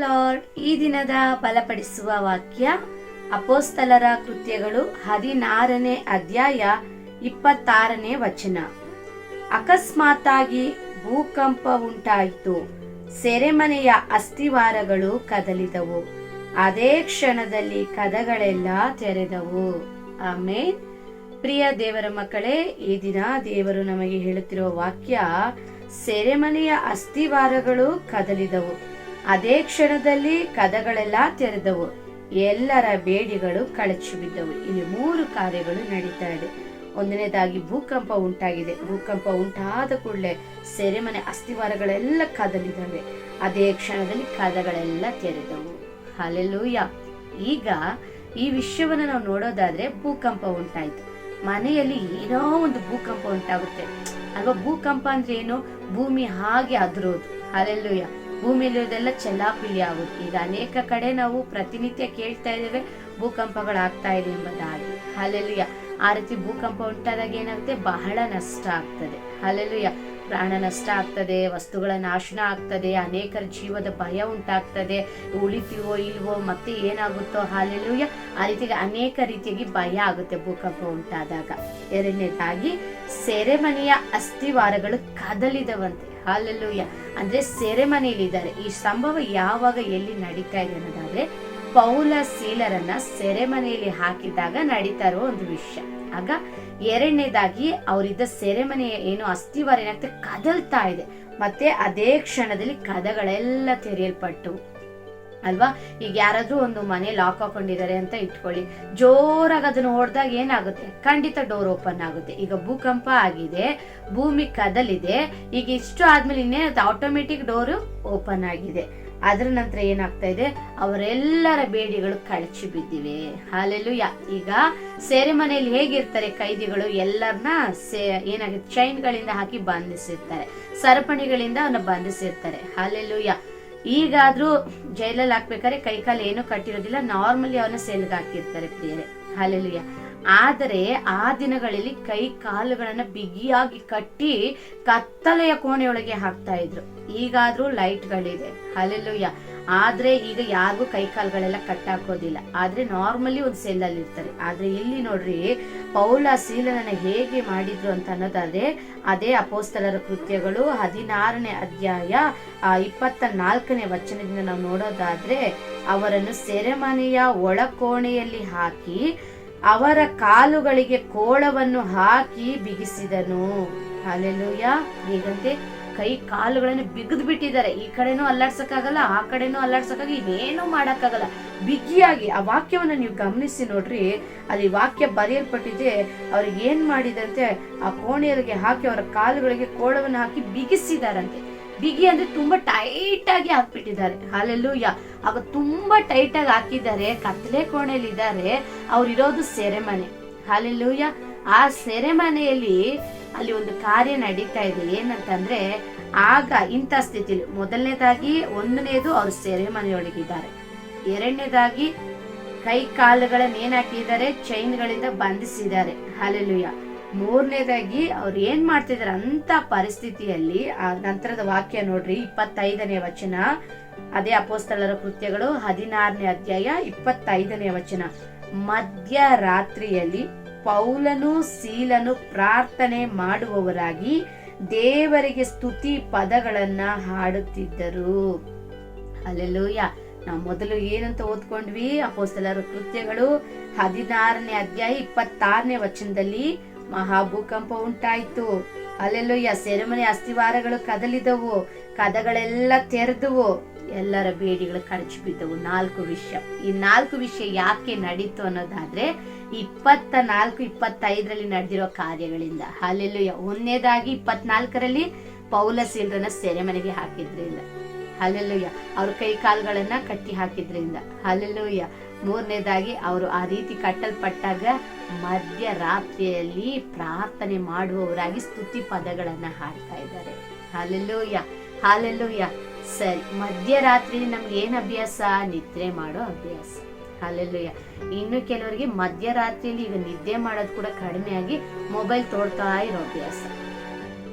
Lord. ಈ ದಿನದ ಬಲಪಡಿಸುವ ವಾಕ್ಯ ಅಪೊಸ್ತಲರ ಕೃತ್ಯಗಳು 16ನೇ ಅಧ್ಯಾಯ 26ನೇ ವಚನ. ಅಕಸ್ಮಾತ್ತಾಗಿ ಭೂಕಂಪ ಉಂಟಾಯಿತು, ಸೆರೆಮನೆಯ ಅಸ್ಥಿವಾರಗಳು ಕದಲಿದವು, ಅದೇ ಕ್ಷಣದಲ್ಲಿ ಕದಗಳೆಲ್ಲ ತೆರೆದವು. ಆಮೇನ್. ಪ್ರಿಯ ದೇವರ ಮಕ್ಕಳೇ, ಈ ದಿನ ದೇವರು ನಮಗೆ ಹೇಳುತ್ತಿರುವ ವಾಕ್ಯ, ಸೆರೆಮನೆಯ ಅಸ್ಥಿವಾರಗಳು ಕದಲಿದವು, ಅದೇ ಕ್ಷಣದಲ್ಲಿ ಕದಗಳೆಲ್ಲ ತೆರೆದವು, ಎಲ್ಲರ ಬೇಡಿಗಳು ಕಳಚಿ ಬಿದ್ದವು. ಇಲ್ಲಿ 3 ಕಾರ್ಯಗಳು ನಡೀತಾ ಇದೆ. ಒಂದನೇದಾಗಿ ಭೂಕಂಪ ಉಂಟಾಗಿದೆ. ಭೂಕಂಪ ಉಂಟಾದ ಕೂಡಲೇ ಸೆರೆಮನೆ ಅಸ್ಥಿವಾರಗಳೆಲ್ಲ ಕದಲಿದವೆ, ಅದೇ ಕ್ಷಣದಲ್ಲಿ ಕದಗಳೆಲ್ಲ ತೆರೆದವು. ಹಲ್ಲೆಲೂಯ. ಈಗ ಈ ವಿಷಯವನ್ನು ನಾವು ನೋಡೋದಾದ್ರೆ, ಭೂಕಂಪ ಉಂಟಾಯ್ತು, ಮನೆಯಲ್ಲಿ ಏನೋ ಒಂದು ಭೂಕಂಪ ಉಂಟಾಗುತ್ತೆ. ಆಗ ಭೂಕಂಪ ಅಂದ್ರೆ ಏನು? ಭೂಮಿ ಹಾಗೆ ಅದ್ರೋದು. ಹಲ್ಲೆಲೂಯ. ಭೂಮಿಯಲ್ಲಿರೋದೆಲ್ಲ ಚೆಲ್ಲಾಪಿಲಿ ಆಗುತ್ತೆ. ಈಗ ಅನೇಕ ಕಡೆ ನಾವು ಪ್ರತಿನಿತ್ಯ ಕೇಳ್ತಾ ಇದ್ದೇವೆ, ಭೂಕಂಪಗಳಾಗ್ತಾ ಇದೆ ಎಂಬುದಾಗಿ. ಹಲ್ಲೆಲೂಯ. ಆ ರೀತಿ ಭೂಕಂಪ ಉಂಟಾದಾಗ ಏನಾಗುತ್ತೆ? ಬಹಳ ನಷ್ಟ ಆಗ್ತದೆ. ಹಲ್ಲೆಲೂಯ. ಪ್ರಾಣ ನಷ್ಟ ಆಗ್ತದೆ, ವಸ್ತುಗಳ ನಾಶನ ಆಗ್ತದೆ, ಅನೇಕರ ಜೀವದ ಭಯ ಉಂಟಾಗ್ತದೆ. ಉಳಿತೀವೋ ಇಲ್ವೋ, ಮತ್ತೆ ಏನಾಗುತ್ತೋ. ಹಲ್ಲೆಲೂಯ. ಆ ರೀತಿಗೆ ಅನೇಕ ರೀತಿಯಾಗಿ ಭಯ ಆಗುತ್ತೆ ಭೂಕಂಪ ಉಂಟಾದಾಗ. ಎರಡನೇದಾಗಿ ಸೆರೆಮನೆಯ ಅಸ್ಥಿವಾರಗಳು ಕದಲಿದವಂತೆ. ಹಲ್ಲೆಲೂಯ. ಅಂದ್ರೆ ಸೆರೆಮನೆಯಲ್ಲಿದ್ದಾರೆ. ಈ ಸಂಭವ ಯಾವಾಗ ಎಲ್ಲಿ ನಡೀತಾ ಇದೆ ಅನ್ನೋದಾದ್ರೆ, ಪೌಲ ಸೀಲರನ್ನ ಸೆರೆಮನೆಯಲ್ಲಿ ಹಾಕಿದಾಗ ನಡೀತಾ ಇರುವ ಒಂದು ವಿಷಯ. ಆಗ ಎರಡನೇದಾಗಿ ಅವರಿದ್ದ ಸೆರೆಮನೆಯ ಏನು ಅಸ್ಥಿವಾರ ಏನಾಗ್ತದೆ? ಕದಲ್ತಾ ಇದೆ. ಮತ್ತೆ ಅದೇ ಕ್ಷಣದಲ್ಲಿ ಕದಗಳೆಲ್ಲ ತೆರೆಯಲ್ಪಟ್ಟು ಅಲ್ವಾ. ಈಗ ಯಾರಾದ್ರೂ ಒಂದು ಮನೆ ಲಾಕ್ ಹಾಕೊಂಡಿದ್ದಾರೆ ಅಂತ ಇಟ್ಕೊಳ್ಳಿ, ಜೋರಾಗಿ ಅದನ್ನ ಹೊಡೆದಾಗ ಏನಾಗುತ್ತೆ? ಖಂಡಿತ ಡೋರ್ ಓಪನ್ ಆಗುತ್ತೆ. ಈಗ ಭೂಕಂಪ ಆಗಿದೆ, ಭೂಮಿ ಕದಲಿದೆ, ಈಗ ಇಷ್ಟು ಆದ್ಮೇಲೆ ಇನ್ನೇ ಆಟೋಮೆಟಿಕ್ ಡೋರು ಓಪನ್ ಆಗಿದೆ. ಅದರ ನಂತರ ಏನಾಗ್ತಾ ಇದೆ? ಅವರೆಲ್ಲರ ಬೇಡಿಗಳು ಕಳಚಿ ಬಿದ್ದಿವೆ. ಹಲ್ಲೆಲೂಯ. ಈಗ ಸೆರೆಮನೆಯಲ್ಲಿ ಹೇಗಿರ್ತಾರೆ ಕೈದಿಗಳು? ಎಲ್ಲರನ್ನ ಏನಾಗುತ್ತೆ? ಚೈನ್ಗಳಿಂದ ಹಾಕಿ ಬಂಧಿಸಿರ್ತಾರೆ, ಸರಪಣಿಗಳಿಂದ ಅವನ್ನ ಬಂಧಿಸಿರ್ತಾರೆ. ಹಲ್ಲೆಲೂಯ. ಈಗಾದ್ರೂ ಜೈಲಲ್ಲಿ ಹಾಕ್ಬೇಕಾದ್ರೆ ಕೈಕಾಲು ಏನು ಕಟ್ಟಿರೋದಿಲ್ಲ, ನಾರ್ಮಲಿ ಅವನ್ನ ಸೆಲ್ಗೆ ಹಾಕಿರ್ತಾರೆ ಪ್ರಿಯರೇ. ಹಲ್ಲೆಲೂಯ. ಆದರೆ ಆ ದಿನಗಳಲ್ಲಿ ಕೈ ಕಾಲುಗಳನ್ನ ಬಿಗಿಯಾಗಿ ಕಟ್ಟಿ ಕತ್ತಲೆಯ ಕೋಣೆಯೊಳಗೆ ಹಾಕ್ತಾ ಇದ್ರು. ಈಗಾದ್ರೂ ಲೈಟ್ಗಳಿದೆ. ಹಲ್ಲೆಲೂಯ. ಆದ್ರೆ ಈಗ ಯಾರಿಗೂ ಕೈ ಕಾಲುಗಳೆಲ್ಲ ಕಟ್ಟಾಕೋದಿಲ್ಲ. ಆದ್ರೆ ನಾರ್ಮಲಿ ಒಂದು ಸೆಲ್ಲಲ್ಲಿ ಇರ್ತಾರೆ. ಆದ್ರೆ ಇಲ್ಲಿ ನೋಡ್ರಿ, ಪೌಲ ಸೀಲನನ್ನ ಹೇಗೆ ಮಾಡಿದ್ರು ಅಂತ ಅನ್ನೋದಾದ್ರೆ, ಅದೇ ಅಪೊಸ್ತಲರ ಕೃತ್ಯಗಳು 16ನೇ ಅಧ್ಯಾಯ 24ನೇ ವಚನದಿಂದ ನಾವು ನೋಡೋದಾದ್ರೆ, ಅವರನ್ನು ಸೆರೆಮನೆಯ ಒಳಕೋಣೆಯಲ್ಲಿ ಹಾಕಿ ಅವರ ಕಾಲುಗಳಿಗೆ ಕೋಳವನ್ನು ಹಾಕಿ ಬಿಗಿಸಿದನು. ಹಲ್ಲೆಲೂಯ. ಹೀಗಂತೆ ಕೈ ಕಾಲುಗಳನ್ನು ಬಿಗಿದು ಬಿಟ್ಟಿದ್ದಾರೆ. ಈ ಕಡೆನೂ ಅಲ್ಲಾಡ್ಸಕ್ಕಾಗಲ್ಲ, ಆ ಕಡೆನೂ ಅಲ್ಲಾಡ್ಸಕ್ಕಾಗಲ್ಲ, ಇನ್ನೇನು ಮಾಡಕ್ಕಾಗಲ್ಲ. ಬಿಗಿಯಾಗಿ ಆ ವಾಕ್ಯವನ್ನ ನೀವು ಗಮನಿಸಿ ನೋಡ್ರಿ, ಅಲ್ಲಿ ವಾಕ್ಯ ಬರೆಯಲ್ಪಟ್ಟಿದೆ. ಅವ್ರಿಗೆ ಏನ್ ಮಾಡಿದಂತೆ, ಆ ಕೋಣೆಯರಿಗೆ ಹಾಕಿ ಅವರ ಕಾಲುಗಳಿಗೆ ಕೋಳವನ್ನು ಹಾಕಿ ಬಿಗಿಸಿದಾರಂತೆ. ಬಿಗಿ ಅಂದ್ರೆ ತುಂಬಾ ಟೈಟ್ ಆಗಿ ಹಾಕ್ಬಿಟ್ಟಿದ್ದಾರೆ. ಹಲ್ಲೆಲೂಯ. ಆಗ ತುಂಬಾ ಟೈಟ್ ಆಗಿ ಹಾಕಿದ್ದಾರೆ. ಕತ್ತಲೆ ಕೋಣೆಯಲ್ಲಿ ಇದ್ದಾರೆ. ಅವ್ರಿರೋದು ಸೆರೆಮನೆ. ಹಲ್ಲೆಲೂಯ. ಆ ಸೆರೆಮನೆಯಲ್ಲಿ ಅಲ್ಲಿ ಒಂದು ಕಾರ್ಯ ನಡೀತಾ ಇದೆ. ಏನಂತಂದ್ರೆ, ಆಗ ಇಂಥ ಸ್ಥಿತಿಲಿ ಮೊದಲನೇದಾಗಿ ಒಂದನೇದು ಅವ್ರು ಸೆರೆಮನೆಯೊಳಗಿದ್ದಾರೆ. ಎರಡನೇದಾಗಿ ಕೈ ಕಾಲುಗಳನ್ನ ಏನ್ ಹಾಕಿದ್ದಾರೆ? ಚೈನ್ಗಳಿಂದ ಬಂಧಿಸಿದ್ದಾರೆ. ಹಲ್ಲೆಲೂಯ. ಮೂರನೇದಾಗಿ ಅವ್ರು ಏನ್ ಮಾಡ್ತಿದಾರೆ ಅಂತ ಪರಿಸ್ಥಿತಿಯಲ್ಲಿ, ಆ ನಂತರದ ವಾಕ್ಯ ನೋಡ್ರಿ, 25ನೇ ವಚನ. ಅದೇ ಅಪೊಸ್ತಲರ ಕೃತ್ಯಗಳು 16ನೇ ಅಧ್ಯಾಯ 25ನೇ ವಚನ. ಮಧ್ಯರಾತ್ರಿಯಲ್ಲಿ ಪೌಲನು ಸೀಲನು ಪ್ರಾರ್ಥನೆ ಮಾಡುವವರಾಗಿ ದೇವರಿಗೆ ಸ್ತುತಿ ಪದಗಳನ್ನ ಹಾಡುತ್ತಿದ್ದರು. ಹಲ್ಲೆಲೂಯ. ನಾವು ಮೊದಲು ಏನಂತ ಓದ್ಕೊಂಡ್ವಿ? ಅಪೊಸ್ತಲರ ಕೃತ್ಯಗಳು 16ನೇ ಅಧ್ಯಾಯ 26ನೇ ವಚನದಲ್ಲಿ ಮಹಾಭೂಕಂಪ ಉಂಟಾಯ್ತು. ಹಲ್ಲೆಲೂಯ. ಸೆರೆಮನೆ ಅಸ್ಥಿವಾರಗಳು ಕದಲಿದವು, ಕದಗಳೆಲ್ಲ ತೆರೆದವು, ಎಲ್ಲರ ಬೇಡಿಗಳು ಕಳಚಿ ಬಿದ್ದವು. 4 ವಿಷಯ. ಈ 4 ವಿಷಯ ಯಾಕೆ ನಡೀತು ಅನ್ನೋದಾದ್ರೆ, 24, 25ರಲ್ಲಿ ನಡೆದಿರೋ ಕಾರ್ಯಗಳಿಂದ. ಹಲ್ಲೆಲೂಯ. ಒಂದನೇದಾಗಿ 24ರಲ್ಲಿ ಪೌಲ ಸೀಲರನ್ನ ಸೆರೆಮನೆಗೆ ಹಾಕಿದ್ರಿಂದ. ಹಲ್ಲೆಲೂಯ. ಅವ್ರ ಕೈ ಕಾಲುಗಳನ್ನ ಕಟ್ಟಿ ಹಾಕಿದ್ರಿಂದ. ಹಲ್ಲೆಲೂಯ. ಮೂರನೇದಾಗಿ ಅವರು ಆ ರೀತಿ ಕಟ್ಟಲ್ಪಟ್ಟಾಗ ಮಧ್ಯರಾತ್ರಿಯಲ್ಲಿ ಪ್ರಾರ್ಥನೆ ಮಾಡುವವರಾಗಿ ಸ್ತುತಿ ಪದಗಳನ್ನ ಹಾಡ್ತಾ ಇದ್ದಾರೆ. ಹಲ್ಲೆಲೂಯ. ಹಲ್ಲೆಲೂಯ. ಸರಿ, ಮಧ್ಯರಾತ್ರಿ ನಮ್ಗೆ ಏನ್ ಅಭ್ಯಾಸ? ನಿದ್ರೆ ಮಾಡೋ ಅಭ್ಯಾಸ. ಹಲ್ಲೆಲೂಯ. ಇನ್ನು ಕೆಲವರಿಗೆ ಮಧ್ಯರಾತ್ರಿಯಲ್ಲಿ ಈಗ ನಿದ್ದೆ ಮಾಡೋದು ಕೂಡ ಕಡಿಮೆ ಆಗಿ ಮೊಬೈಲ್ ತೋಡ್ತಾ ಇರೋ ಅಭ್ಯಾಸ.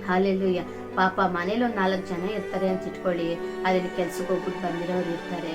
ಹಲ್ಲೆಲೂಯ. ಪಾಪ ಮನೇಲಿ ಒಂದು 4 ಜನ ಇರ್ತಾರೆ ಅಂತ ಇಟ್ಕೊಳ್ಳಿ. ಅದ್ರಲ್ಲಿ ಕೆಲ್ಸಕ್ಕೆ ಹೋಗ್ಬಿಟ್ಟು ಬಂದಿರೋರು ಇರ್ತಾರೆ,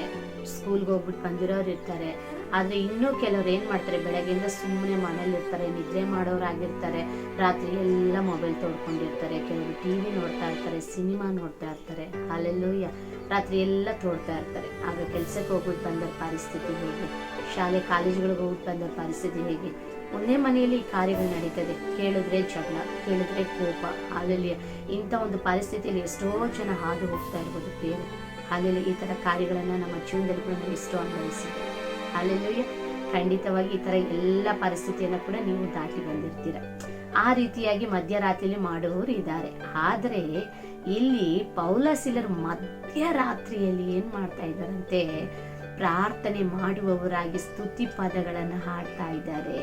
ಸ್ಕೂಲ್ಗೆ ಹೋಗ್ಬಿಟ್ಟು ಬಂದಿರೋರು ಇರ್ತಾರೆ. ಆದ್ರೆ ಇನ್ನೂ ಕೆಲವ್ರು ಏನ್ ಮಾಡ್ತಾರೆ, ಬೆಳಗ್ಗೆಯಿಂದ ಸುಮ್ಮನೆ ಮನೇಲಿ ಇರ್ತಾರೆ, ನಿದ್ರೆ ಮಾಡೋರಾಗಿರ್ತಾರೆ, ರಾತ್ರಿ ಎಲ್ಲ ಮೊಬೈಲ್ ತೋಡ್ಕೊಂಡಿರ್ತಾರೆ, ಕೆಲವರು ಟಿವಿ ನೋಡ್ತಾ ಇರ್ತಾರೆ, ಸಿನಿಮಾ ನೋಡ್ತಾ ಇರ್ತಾರೆ. ಅಲ್ಲೆಲ್ಲೂಯ್ಯ, ರಾತ್ರಿ ಎಲ್ಲ ತೋಡ್ತಾ ಇರ್ತಾರೆ. ಆಗ ಕೆಲ್ಸಕ್ಕೆ ಹೋಗ್ಬಿಟ್ಟು ಬಂದ ಪರಿಸ್ಥಿತಿ ಹೇಗೆ, ಶಾಲೆ ಕಾಲೇಜುಗಳಿಗೆ ಹೋಗ್ಬಿಟ್ಟು ಬಂದ ಪರಿಸ್ಥಿತಿ ಹೇಗೆ? ಒಂದೇ ಮನೆಯಲ್ಲಿ ಈ ಕಾರ್ಯಗಳು ನಡೀತದೆ, ಕೇಳಿದ್ರೆ ಜಗಳ, ಕೇಳಿದ್ರೆ ಕೋಪ. ಅಲ್ಲಲ್ಲಿ ಇಂಥ ಒಂದು ಪರಿಸ್ಥಿತಿಯಲ್ಲಿ ಎಷ್ಟೋ ಜನ ಹಾದು ಹೋಗ್ತಾ ಇರ್ಬೋದು ಬೇರೆ. ಅಲ್ಲೆಲ್ಲಿ ಈ ತರ ಕಾರ್ಯಗಳನ್ನ ನಮ್ಮ ಜೀವನದಲ್ಲಿ ಕೂಡ ನಾವು ಎಷ್ಟೋ ಅನುಭವಿಸಿದ್ದೆ. ಅಲ್ಲೆಲ್ಲೂಯ್ಯ, ಖಂಡಿತವಾಗಿ ಈ ತರ ಎಲ್ಲ ಪರಿಸ್ಥಿತಿಯನ್ನ ಕೂಡ ನೀವು ದಾಟಿ ಬಂದಿರ್ತೀರ. ಆ ರೀತಿಯಾಗಿ ಮಧ್ಯರಾತ್ರಿಯಲ್ಲಿ ಮಾಡುವವರು ಇದ್ದಾರೆ. ಆದ್ರೆ ಇಲ್ಲಿ ಪೌಲಸಿಲರು ಮಧ್ಯರಾತ್ರಿಯಲ್ಲಿ ಏನ್ ಮಾಡ್ತಾ ಇದ್ದಾರಂತೆ, ಪ್ರಾರ್ಥನೆ ಮಾಡುವವರಾಗಿ ಸ್ತುತಿ ಪದಗಳನ್ನ ಹಾಡ್ತಾ ಇದ್ದಾರೆ.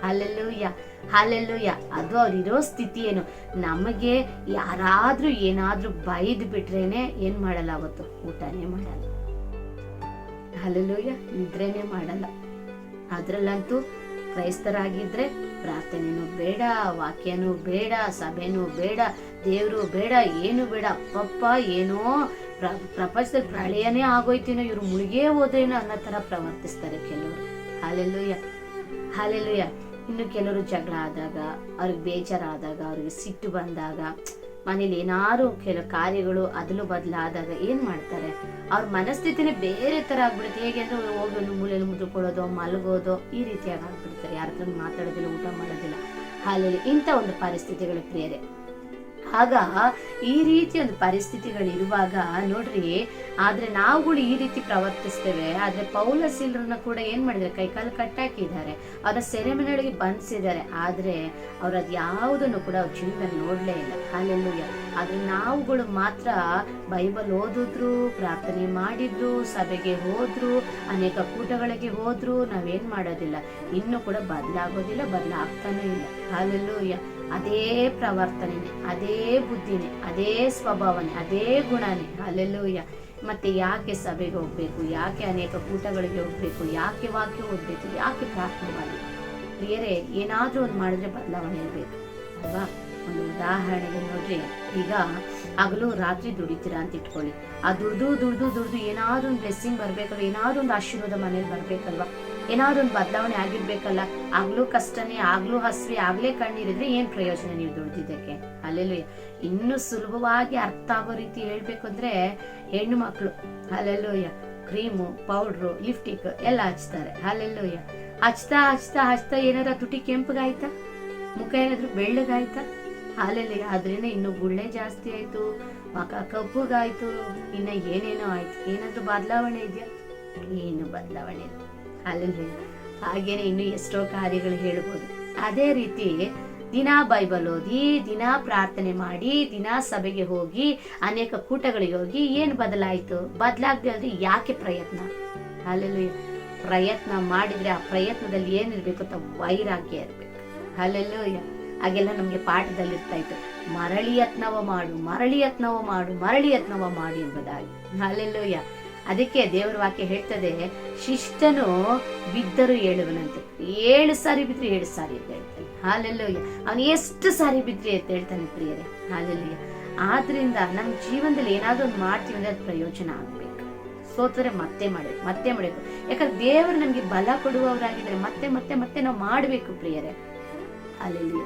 Hallelujah, hallelujah. ಅದು ಅವ್ರಿರೋ ಸ್ಥಿತಿ ಏನು, ನಮಗೆ ಯಾರಾದ್ರೂ ಏನಾದ್ರೂ ಬೈದ್ ಬಿಟ್ರೇನೆ ಏನ್ ಮಾಡಲ್ಲ, ಅವತ್ತು ಊಟನೇ ಮಾಡಲ್ಲ, ಹಲ್ಲೆಲೂಯ, ನಿದ್ರೆನೇ ಮಾಡಲ್ಲ. ಅದ್ರಲ್ಲಂತೂ ಕ್ರೈಸ್ತರಾಗಿದ್ರೆ ಪ್ರಾರ್ಥನೆನೂ ಬೇಡ, ವಾಕ್ಯನೂ ಬೇಡ, ಸಭೆನೂ ಬೇಡ, ದೇವ್ರು ಬೇಡ, ಏನು ಬೇಡ. ಪಪ್ಪ ಏನೋ ಪ್ರಪಂಚದಲ್ಲಿ ಪ್ರಳಯನೇ ಆಗೋಯ್ತೀನೋ, ಇವ್ರು ಮುಳುಗೇ ಹೋದ್ರೇನೋ ಅನ್ನೋ ತರ ಪ್ರವರ್ತಿಸ್ತಾರೆ ಕೆಲವರು. Hallelujah, hallelujah. ಇನ್ನು ಕೆಲವರು ಜಗಳ ಆದಾಗ, ಅವ್ರಿಗೆ ಬೇಜಾರಾದಾಗ, ಅವ್ರಿಗೆ ಸಿಟ್ಟು ಬಂದಾಗ, ಮನೇಲಿ ಏನಾರು ಕೆಲವು ಕಾರ್ಯಗಳು ಅದಲು ಬದಲಾದಾಗ ಏನ್ ಮಾಡ್ತಾರೆ, ಅವ್ರ ಮನಸ್ಥಿತಿನೇ ಬೇರೆ ತರ ಆಗ್ಬಿಡುತ್ತೆ. ಹೇಗೆ ಅಂದ್ರೆ ಹೋಗಿ ಒಂದು ಮೂಲೆಯಲ್ಲಿ ಮುದ್ದುಕೊಳ್ಳೋದು, ಮಲಗೋದು, ಈ ರೀತಿಯಾಗಿ ಆಗ್ಬಿಡ್ತಾರೆ. ಯಾರ ಹತ್ರ ಮಾತಾಡೋದಿಲ್ಲ, ಊಟ ಮಾಡೋದಿಲ್ಲ. ಹಾಲೆಲ್ಲಿ ಇಂಥ ಒಂದು ಪರಿಸ್ಥಿತಿಗಳು ಪ್ರಿಯರೇ. ಆಗ ಈ ರೀತಿ ಒಂದು ಪರಿಸ್ಥಿತಿಗಳಿರುವಾಗ ನೋಡ್ರಿ, ಆದ್ರೆ ನಾವುಗಳು ಈ ರೀತಿ ಪ್ರವರ್ತಿಸ್ತೇವೆ. ಆದ್ರೆ ಪೌಲಸಿಲರನ್ನ ಕೂಡ ಏನ್ ಮಾಡಿದ್ದಾರೆ, ಕೈಕಾಲು ಕಟ್ಟಾಕಿದ್ದಾರೆ, ಅವರ ಸೆರೆಮನೆಗಳಿಗೆ ಬಂಧಿಸಿದ್ದಾರೆ. ಆದ್ರೆ ಅವ್ರ ಅದ್ ಯಾವುದನ್ನು ಕೂಡ ಅವ್ರ ಜೀವನದಲ್ಲಿ ನೋಡ್ಲೇ ಇಲ್ಲ. ಹಾಲೆಲ್ಲೂಯ್ಯ. ಆದ್ರೆ ನಾವುಗಳು ಮಾತ್ರ ಬೈಬಲ್ ಓದಿದ್ರು, ಪ್ರಾರ್ಥನೆ ಮಾಡಿದ್ರು, ಸಭೆಗೆ ಹೋದ್ರು, ಅನೇಕ ಕೂಟಗಳಿಗೆ ಹೋದ್ರು, ನಾವೇನ್ ಮಾಡೋದಿಲ್ಲ, ಇನ್ನು ಕೂಡ ಬದಲಾಗೋದಿಲ್ಲ, ಬದಲಾಗ್ತಾನೂ ಇಲ್ಲ. ಹಾಲೆಲ್ಲೂಯ್ಯ. ಅದೇ ಪ್ರವರ್ತನೆ, ಅದೇ ಬುದ್ಧಿನೇ, ಅದೇ ಸ್ವಭಾವನೆ, ಅದೇ ಗುಣನೇ. ಅಲ್ಲೆಲ್ಲೂಯ್ಯ. ಮತ್ತೆ ಯಾಕೆ ಸಭೆಗೆ ಹೋಗ್ಬೇಕು, ಯಾಕೆ ಅನೇಕ ಕೂಟಗಳಿಗೆ ಹೋಗ್ಬೇಕು, ಯಾಕೆ ವಾಕ್ಯ ಓದ್ಬೇಕು, ಯಾಕೆ ಪ್ರಾರ್ಥನೆ ಮಾಡಬೇಕು? ಪ್ರಿಯರೇ, ಏನಾದ್ರೂ ಒಂದು ಮಾಡಿದ್ರೆ ಬದಲಾವಣೆ ಇರ್ಬೇಕು ಅಲ್ವಾ? ಒಂದು ಉದಾಹರಣೆಗೆ ನೋಡ್ರಿ, ಈಗ ಹಗಲು ರಾತ್ರಿ ದುಡಿತೀರಾ ಅಂತ ಇಟ್ಕೊಳ್ಳಿ. ಆ ದುಡ್ದು ಏನಾದ್ರು ಒಂದು ಬ್ಲೆಸ್ಸಿಂಗ್ ಬರ್ಬೇಕಲ್ವ, ಏನಾದ್ರು ಒಂದು ಆಶೀರ್ವಾದ ಮನೇಲಿ ಬರ್ಬೇಕಲ್ವಾ, ಏನಾದ್ರು ಒಂದು ಬದಲಾವಣೆ ಆಗಿರ್ಬೇಕಲ್ಲ. ಆಗ್ಲೂ ಕಷ್ಟನೇ, ಆಗ್ಲೂ ಹಸ್ವಿ, ಆಗ್ಲೇ ಕಣ್ಣೀರಿದ್ರೆ ಏನ್ ಪ್ರಯೋಜನ ನೀವು ದುಡ್ದಿದ್ದಕ್ಕೆ? ಅಲ್ಲೆಲ್ಲೂ ಇನ್ನು ಸುಲಭವಾಗಿ ಅರ್ಥ ಆಗೋ ರೀತಿ ಹೇಳ್ಬೇಕು ಅಂದ್ರೆ, ಹೆಣ್ಣು ಮಕ್ಕಳು ಅಲ್ಲೆಲ್ಲೂಯ್ಯ ಕ್ರೀಮು, ಪೌಡ್ರು, ಲಿಪ್ಟಿಕ್ ಎಲ್ಲ ಹಚ್ತಾರೆ. ಅಲ್ಲೆಲ್ಲೂಯ್ಯ ಹಚ್ತಾ ಹಚ್ತಾ ಹಚ್ತಾ ಏನಾದ್ರು ತುಟಿ ಕೆಂಪಗಾಯ್ತಾ, ಮುಖ ಏನಾದ್ರು ಬೆಳ್ಳಗಾಯ್ತಾ? ಅಲ್ಲೆಲ್ಲೂಯ್ಯ. ಆದ್ರೇನೆ ಇನ್ನು ಗುಳ್ಳೆ ಜಾಸ್ತಿ ಆಯ್ತು, ಮಕ ಕಪ್ಪುಗಾಯ್ತು, ಇನ್ನ ಏನೇನೋ ಆಯ್ತು. ಏನಾದ್ರು ಬದಲಾವಣೆ ಇದೆಯಾ? ಏನು ಬದಲಾವಣೆ ಇಲ್ಲ. ಅಲ್ಲಲ್ಲಿ ಹಾಗೇನೆ ಇನ್ನು ಎಷ್ಟೋ ಕಾರ್ಯಗಳು ಹೇಳ್ಬೋದು. ಅದೇ ರೀತಿ ದಿನಾ ಬೈಬಲ್ ಓದಿ, ದಿನಾ ಪ್ರಾರ್ಥನೆ ಮಾಡಿ, ದಿನಾ ಸಭೆಗೆ ಹೋಗಿ, ಅನೇಕ ಕೂಟಗಳಿಗೆ ಹೋಗಿ ಏನ್ ಬದಲಾಯ್ತು? ಬದಲಾಗದೆ ಅಂದ್ರೆ ಯಾಕೆ ಪ್ರಯತ್ನ? ಅಲ್ಲೆಲ್ಲೂ ಪ್ರಯತ್ನ ಮಾಡಿದ್ರೆ ಆ ಪ್ರಯತ್ನದಲ್ಲಿ ಏನಿರ್ಬೇಕು ಅಂತ ವೈರಾಗ್ಯ ಇರ್ಬೇಕು. ಅಲ್ಲೆಲ್ಲೂ ಹಾಗೆಲ್ಲ ನಮ್ಗೆ ಪಾಠದಲ್ಲಿ ಇರ್ತಾ ಇತ್ತು, ಮರಳಿ ಯತ್ನವ ಮಾಡು, ಮರಳಿ ಯತ್ನವ ಮಾಡು, ಮರಳಿ ಯತ್ನವ ಮಾಡು ಎಂಬುದಾಗಿ. ಅಲ್ಲೆಲ್ಲೂಯ್ಯ. ಅದಕ್ಕೆ ದೇವರ ವಾಕ್ಯ ಹೇಳ್ತದೆ, ಶಿಷ್ಟನು ಬಿದ್ದರೂ ಏಳುವನಂತೆ. 7 ಸಾರಿ ಬಿದ್ರೆ 7 ಸಾರಿ ಅಂತ ಹೇಳ್ತಾನೆ. ಹಾಲೆಲ್ಲೂಯ್ಯ. ಅವನು ಎಷ್ಟು ಸಾರಿ ಬಿದ್ರೆ ಅಂತ ಹೇಳ್ತಾನೆ ಪ್ರಿಯರೇ. ಹಾಲೆಲ್ಲೂಯ್ಯ. ಆದ್ರಿಂದ ನಮ್ಮ ಜೀವನದಲ್ಲಿ ಏನಾದ್ರೂ ಒಂದು ಮಾಡ್ತೀವಿ ಅಂದ್ರೆ ಅದು ಪ್ರಯೋಜನ ಆಗ್ಬೇಕು. ಸೋತರೆ ಮತ್ತೆ ಮಾಡ್ಬೇಕು. ಯಾಕಂದ್ರೆ ದೇವರು ನಮ್ಗೆ ಬಲ ಕೊಡುವವರಾಗಿದ್ರೆ ಮತ್ತೆ ಮತ್ತೆ ಮತ್ತೆ ನಾವು ಮಾಡ್ಬೇಕು ಪ್ರಿಯರೇ. ಹಾಲೆಲ್ಲೂಯ್ಯ.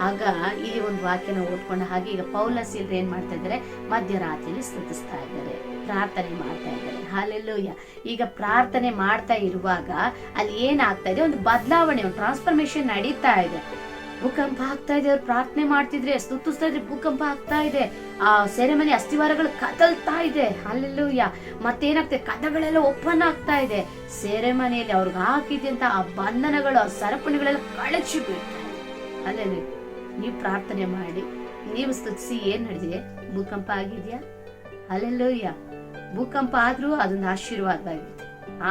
ಆಗ ಇಲ್ಲಿ ಒಂದು ವಾಕ್ಯನ ಓದ್ಕೊಂಡ ಹಾಗೆ ಈಗ ಪೌಲಸಿಲರು ಏನ್ ಮಾಡ್ತಾ ಇದ್ದಾರೆ, ಮಧ್ಯರಾತ್ರಿಯಲ್ಲಿ ಸ್ತುತಿಸ್ತಾ ಇದ್ದಾರೆ, ಪ್ರಾರ್ಥನೆ ಮಾಡ್ತಾ ಇದ್ದಾರೆ. ಹಾಲೆಲ್ಲೂಯ್ಯ. ಈಗ ಪ್ರಾರ್ಥನೆ ಮಾಡ್ತಾ ಇರುವಾಗ ಅಲ್ಲಿ ಏನಾಗ್ತಾ ಇದೆ, ಒಂದು ಬದಲಾವಣೆ, ಒಂದು ಟ್ರಾನ್ಸ್ಫಾರ್ಮೇಶನ್ ನಡೀತಾ ಇದೆ. ಭೂಕಂಪ ಆಗ್ತಾ ಇದೆ. ಅವ್ರು ಪ್ರಾರ್ಥನೆ ಮಾಡ್ತಿದ್ರೆ, ಸ್ತುತಿಸ್ತಾ ಇದ್ರೆ ಭೂಕಂಪ ಆಗ್ತಾ ಇದೆ. ಆ ಸೆರೆಮನೆ ಅಸ್ಥಿವಾರಗಳು ಕದಲ್ತಾ ಇದೆ. ಹಾಲೆಲ್ಲೂಯ್ಯ. ಮತ್ತೇನಾಗ್ತದೆ, ಕದಗಳೆಲ್ಲ ಓಪನ್ ಆಗ್ತಾ ಇದೆ. ಸೆರೆಮನೆಯಲ್ಲಿ ಅವ್ರಿಗೆ ಹಾಕಿದಂತ ಆ ಬಂಧನಗಳು, ಆ ಸರಪಣಿಗಳೆಲ್ಲ ಕಳಚಿ ಬೀಳ್ತಾ ಇದೆ. ಅಲ್ಲೆಲ್ಲೂ ನೀವು ಪ್ರಾರ್ಥನೆ ಮಾಡಿ, ನೀವು ಸ್ತುತಿಸಿ, ಏನ್ ನಡೆದಿದೆ? ಭೂಕಂಪ ಆಗಿದ್ಯಾ? ಅಲ್ಲೆಲ್ಲೂಯ್ಯ. ಭೂಕಂಪ ಆದ್ರೂ ಅದೊಂದು ಆಶೀರ್ವಾದವಾಗಿದೆ.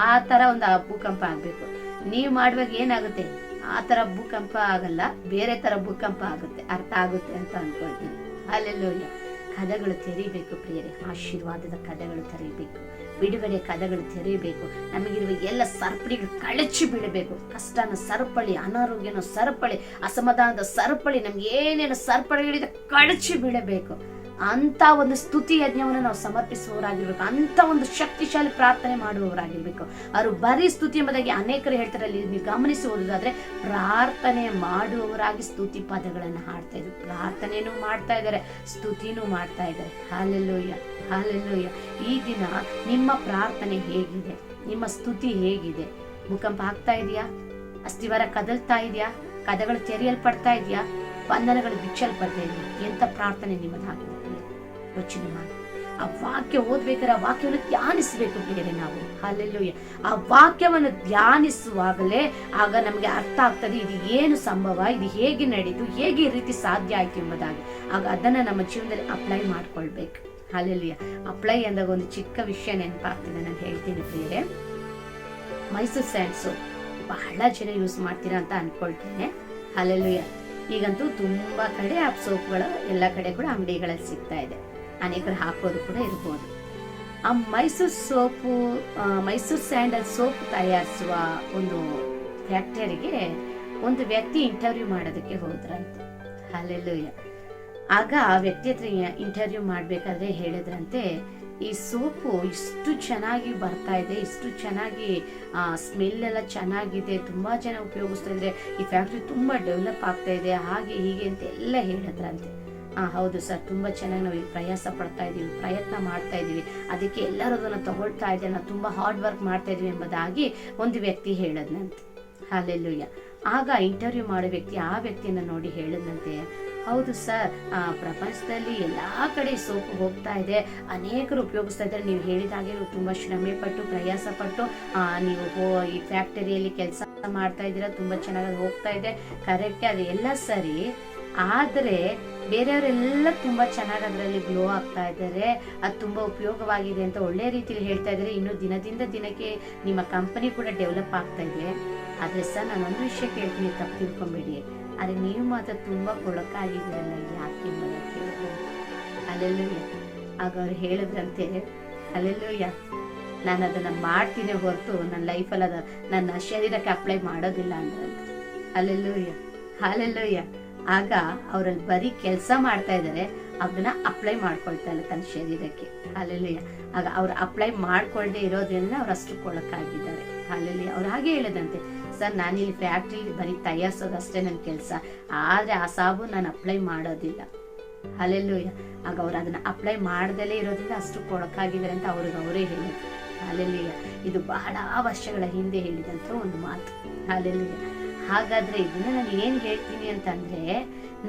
ಆ ತರ ಒಂದು ಭೂಕಂಪ ಆಗ್ಬೇಕು. ನೀವು ಮಾಡುವಾಗ ಏನಾಗುತ್ತೆ, ಆ ತರ ಭೂಕಂಪ ಆಗಲ್ಲ, ಬೇರೆ ತರ ಭೂಕಂಪ ಆಗುತ್ತೆ. ಅರ್ಥ ಆಗುತ್ತೆ ಅಂತ ಅನ್ಕೊಳ್ತೀನಿ. ಅಲ್ಲೆಲ್ಲೂಯ್ಯ. ಕದಗಳು ತೆರೀಬೇಕು ಪ್ರಿಯರೇ. ಆಶೀರ್ವಾದದ ಕದಗಳು ತೆರೀಬೇಕು, ಬಿಡುಗಡೆ ಕದಗಳು ತೆರೀಬೇಕು. ನಮಗಿರುವ ಎಲ್ಲ ಸರಪಳಿಗಳು ಕಳಚಿ ಬೀಳಬೇಕು. ಕಷ್ಟನ ಸರಪಳಿ, ಅನಾರೋಗ್ಯನ ಸರಪಳಿ, ಅಸಮಾಧಾನದ ಸರಪಳಿ, ನಮ್ಗೆ ಏನೇನು ಸರಪಳಿಗಳಿದೆ ಕಳಚಿ ಬೀಳಬೇಕು. ಅಂತ ಒಂದು ಸ್ತುತಿ ಯಜ್ಞವನ್ನು ನಾವು ಸಮರ್ಪಿಸುವವರಾಗಿರ್ಬೇಕು, ಅಂತ ಒಂದು ಶಕ್ತಿಶಾಲಿ ಪ್ರಾರ್ಥನೆ ಮಾಡುವವರಾಗಿರ್ಬೇಕು. ಅವರು ಬರೀ ಸ್ತುತಿ ಎಂಬುದಾಗಿ ಅನೇಕರು ಹೇಳ್ತಾರೆ. ಅಲ್ಲಿ ನೀವು ಗಮನಿಸಿ ಓದೋದಾದ್ರೆ ಪ್ರಾರ್ಥನೆ ಮಾಡುವವರಾಗಿ ಸ್ತುತಿ ಪದಗಳನ್ನು ಹಾಡ್ತಾ ಇದ್ರು. ಪ್ರಾರ್ಥನೆನೂ ಮಾಡ್ತಾ ಇದ್ದಾರೆ, ಸ್ತುತಿನೂ ಮಾಡ್ತಾ ಇದ್ದಾರೆ. Hallelujah, hallelujah. ಈ ದಿನ ನಿಮ್ಮ ಪ್ರಾರ್ಥನೆ ಹೇಗಿದೆ? ನಿಮ್ಮ ಸ್ತುತಿ ಹೇಗಿದೆ? ಭೂಕಂಪ ಆಗ್ತಾ ಇದೆಯಾ? ಅಸ್ಥಿವಾರ ಕದಲ್ತಾ ಇದೆಯಾ? ಕದಗಳು ತೆರೆಯಲ್ಪಡ್ತಾ ಇದೆಯಾ? ಬಂಧನಗಳು ಬಿಚ್ಚಲ್ಪಡ್ತಾ ಇದೆಯಾ? ಎಂತ ಪ್ರಾರ್ಥನೆ ನಿಮ್ಮದಾಗಿದೆ? ಯೋಚನೆ ಮಾಡಿ. ಆ ವಾಕ್ಯ ಓದ್ಬೇಕಾದ್ರೆ ಆ ವಾಕ್ಯವನ್ನು ಧ್ಯಾನಿಸಬೇಕು ಬೇರೆ ನಾವು. ಹಾಲೆಲೂಯ. ಆ ವಾಕ್ಯವನ್ನು ಧ್ಯಾನಿಸುವಾಗಲೇ ಆಗ ನಮಗೆ ಅರ್ಥ ಆಗ್ತದೆ ಇದು ಏನು ಸಂಭವ, ಇದು ಹೇಗೆ ನಡೆಯಿತು, ಹೇಗೆ ಈ ರೀತಿ ಸಾಧ್ಯ ಆಯ್ತು ಎಂಬುದಾಗಿ. ಆಗ ಅದನ್ನ ನಮ್ಮ ಜೀವನದಲ್ಲಿ ಅಪ್ಲೈ ಮಾಡ್ಕೊಳ್ಬೇಕು. ಹಾಲೆಲೂಯ. ಅಪ್ಲೈ ಅಂದಾಗ ಒಂದು ಚಿಕ್ಕ ವಿಷಯ ನೆನಪಾಗ್ತದೆ, ನಾನು ಹೇಳ್ತೀನಿ ಬೇರೆ. ಮೈಸೂರ್ ಸ್ಯಾಂಡ್ ಸೋಪ್ ಬಹಳ ಜನ ಯೂಸ್ ಮಾಡ್ತೀರಾ ಅಂತ ಅನ್ಕೊಳ್ತೇನೆ. ಹಾಲೆಲೂಯ. ಈಗಂತೂ ತುಂಬಾ ಕಡೆ ಆ ಸೋಪ್ಗಳು ಎಲ್ಲ ಕಡೆ ಕೂಡ ಅಂಗಡಿಗಳಲ್ಲಿ ಸಿಗ್ತಾ ಇದೆ. ಅನೇಕರು ಹಾಕೋದು ಕೂಡ ಇರ್ಬೋದು. ಆ ಮೈಸೂರ್ ಸ್ಯಾಂಡಲ್ ಸೋಪ್ ತಯಾರಿಸುವ ಒಂದು ಫ್ಯಾಕ್ಟರಿಗೆ ಒಂದು ವ್ಯಕ್ತಿ ಇಂಟರ್ವ್ಯೂ ಮಾಡೋದಕ್ಕೆ ಹೋದ್ರಂತೆ. ಹಾಲೆಲೂಯ. ಆಗ ಆ ವ್ಯಕ್ತಿ ಹತ್ರ ಇಂಟರ್ವ್ಯೂ ಮಾಡ್ಬೇಕಾದ್ರೆ ಹೇಳಿದ್ರಂತೆ, ಈ ಸೋಪು ಇಷ್ಟು ಚೆನ್ನಾಗಿ ಬರ್ತಾ ಇದೆ, ಇಷ್ಟು ಚೆನ್ನಾಗಿ ಸ್ಮೆಲ್ ಎಲ್ಲ ಚೆನ್ನಾಗಿದೆ, ತುಂಬಾ ಜನ ಉಪಯೋಗಿಸ್ತಾ ಇದ್ರೆ, ಈ ಫ್ಯಾಕ್ಟ್ರಿ ತುಂಬಾ ಡೆವಲಪ್ ಆಗ್ತಾ ಇದೆ, ಹಾಗೆ ಹೀಗೆ ಅಂತ ಎಲ್ಲ ಹೇಳಿದ್ರಂತೆ. ಹೌದು ಸರ್, ತುಂಬಾ ಚೆನ್ನಾಗಿ ನಾವು ಇಲ್ಲಿ ಪ್ರಯಾಸ ಪಡ್ತಾ ಇದೀವಿ, ಪ್ರಯತ್ನ ಮಾಡ್ತಾ ಇದೀವಿ, ಅದಕ್ಕೆ ಎಲ್ಲರೂ ಅದನ್ನ ತಗೊಳ್ತಾ ಇದ್ದಾರೆ, ನಾವು ತುಂಬಾ ಹಾರ್ಡ್ ವರ್ಕ್ ಮಾಡ್ತಾ ಇದೀವಿ ಎಂಬುದಾಗಿ ಒಂದು ವ್ಯಕ್ತಿ ಹೇಳದ್ನಂತೆ. ಹಾಲೆಲೂಯ. ಆಗ ಇಂಟರ್ವ್ಯೂ ಮಾಡೋ ವ್ಯಕ್ತಿ ಆ ವ್ಯಕ್ತಿಯನ್ನ ನೋಡಿ ಹೇಳಿದ್ನಂತೆ, ಹೌದು ಸರ್, ಪ್ರಪಂಚದಲ್ಲಿ ಎಲ್ಲಾ ಕಡೆ ಸೋಪು ಹೋಗ್ತಾ ಇದೆ, ಅನೇಕರು ಉಪಯೋಗಿಸ್ತಾ ಇದ್ದಾರೆ, ನೀವು ಹೇಳಿದಾಗೆ ತುಂಬಾ ಶ್ರಮೆ ಪಟ್ಟು ಪ್ರಯಾಸ ಪಟ್ಟು ನೀವು ಈ ಫ್ಯಾಕ್ಟರಿಯಲ್ಲಿ ಕೆಲಸ ಮಾಡ್ತಾ ಇದ್ದೀರಾ, ತುಂಬಾ ಚೆನ್ನಾಗಿ ಹೋಗ್ತಾ ಇದೆ, ಕರೆಕ್ಟ್, ಅದು ಎಲ್ಲ ಸರಿ. ಆದ್ರೆ ಬೇರೆಯವರೆಲ್ಲ ತುಂಬಾ ಚೆನ್ನಾಗಿ ಅದರಲ್ಲಿ ಗ್ಲೋ ಆಗ್ತಾ ಇದ್ದಾರೆ, ಅದು ತುಂಬಾ ಉಪಯೋಗವಾಗಿದೆ ಅಂತ ಒಳ್ಳೆ ರೀತಿಯಲ್ಲಿ ಹೇಳ್ತಾ ಇದ್ದಾರೆ, ಇನ್ನು ದಿನದಿಂದ ದಿನಕ್ಕೆ ನಿಮ್ಮ ಕಂಪನಿ ಕೂಡ ಡೆವಲಪ್ ಆಗ್ತಾ ಇದೆ. ಆದ್ರೆ ಸರ್, ನಾನು ಒಂದು ವಿಷಯ ಕೇಳ್ತೀನಿ, ತಪ್ಪು ತಿಳ್ಕೊಂಬೇಡಿ, ಆದ್ರೆ ನೀವು ಮಾತ್ರ ತುಂಬಾ ಕೊಳಕಾಗಿದ್ದೀರಲ್ಲ, ಯಾಕೆ ಕೇಳಿದ್ರು. ಅಲ್ಲೆಲ್ಲೂಯ್ಯ. ಆಗ ಅವ್ರು ಹೇಳಿದ್ರಂತೆ, ಅಲ್ಲೆಲ್ಲೂಯ್ಯ, ನಾನು ಅದನ್ನ ಮಾಡ್ತೀನಿ ಹೊರತು ನನ್ನ ಲೈಫಲ್ಲಿ ಅದ ನನ್ನ ಶರೀರಕ್ಕೆ ಅಪ್ಲೈ ಮಾಡೋದಿಲ್ಲ ಅಂದ್ರಂತೆ. Hallelujah, hallelujah. ಆಗ ಅವರಲ್ಲಿ ಬರೀ ಕೆಲಸ ಮಾಡ್ತಾ ಇದ್ದಾರೆ, ಅದನ್ನ ಅಪ್ಲೈ ಮಾಡ್ಕೊಳ್ತಾ ಇಲ್ಲ ತನ್ನ ಶರೀರಕ್ಕೆ. ಅಲ್ಲೆಲ್ಲೂಯ್ಯ. ಆಗ ಅವ್ರು ಅಪ್ಲೈ ಮಾಡ್ಕೊಳ್ದೆ ಇರೋದ್ರಿಂದ ಅವ್ರು ಅಷ್ಟು ಕೊಳಕಾಗಿದ್ದಾರೆ. ಅಲ್ಲೆಲ್ಲೂಯ್ಯ. ಅವ್ರು ಹಾಗೆ ಹೇಳಿದಂತೆ, ಸರ್, ನಾನು ಇಲ್ಲಿ ಫ್ಯಾಕ್ಟ್ರಿ ಬರೀ ತಯಾರಿಸೋದಷ್ಟೇ ನನ್ನ ಕೆಲಸ, ಆದ್ರೆ ಆ ಸಾಬು ನಾನು ಅಪ್ಲೈ ಮಾಡೋದಿಲ್ಲ. ಅಲ್ಲೆಲ್ಲೂಯ್ಯ. ಆಗ ಅವ್ರು ಅದನ್ನ ಅಪ್ಲೈ ಮಾಡ್ದಲೇ ಇರೋದ್ರಿಂದ ಅಷ್ಟು ಕೊಳಕಾಗಿದ್ದಾರೆ ಅಂತ ಅವ್ರಿಗೆ ಅವರೇ ಹೇಳಿದ್ರು. ಅಲ್ಲೆಲ್ಲೂಯ್ಯ. ಇದು ಬಹಳ ವರ್ಷಗಳ ಹಿಂದೆ ಹೇಳಿದಂತ ಒಂದು ಮಾತು. ಅಲ್ಲೆಲ್ಲೂಯ್ಯ. ಹಾಗಾದ್ರೆ ಇದನ್ನ ನಾನು ಏನ್ ಹೇಳ್ತೀನಿ ಅಂತಂದ್ರೆ,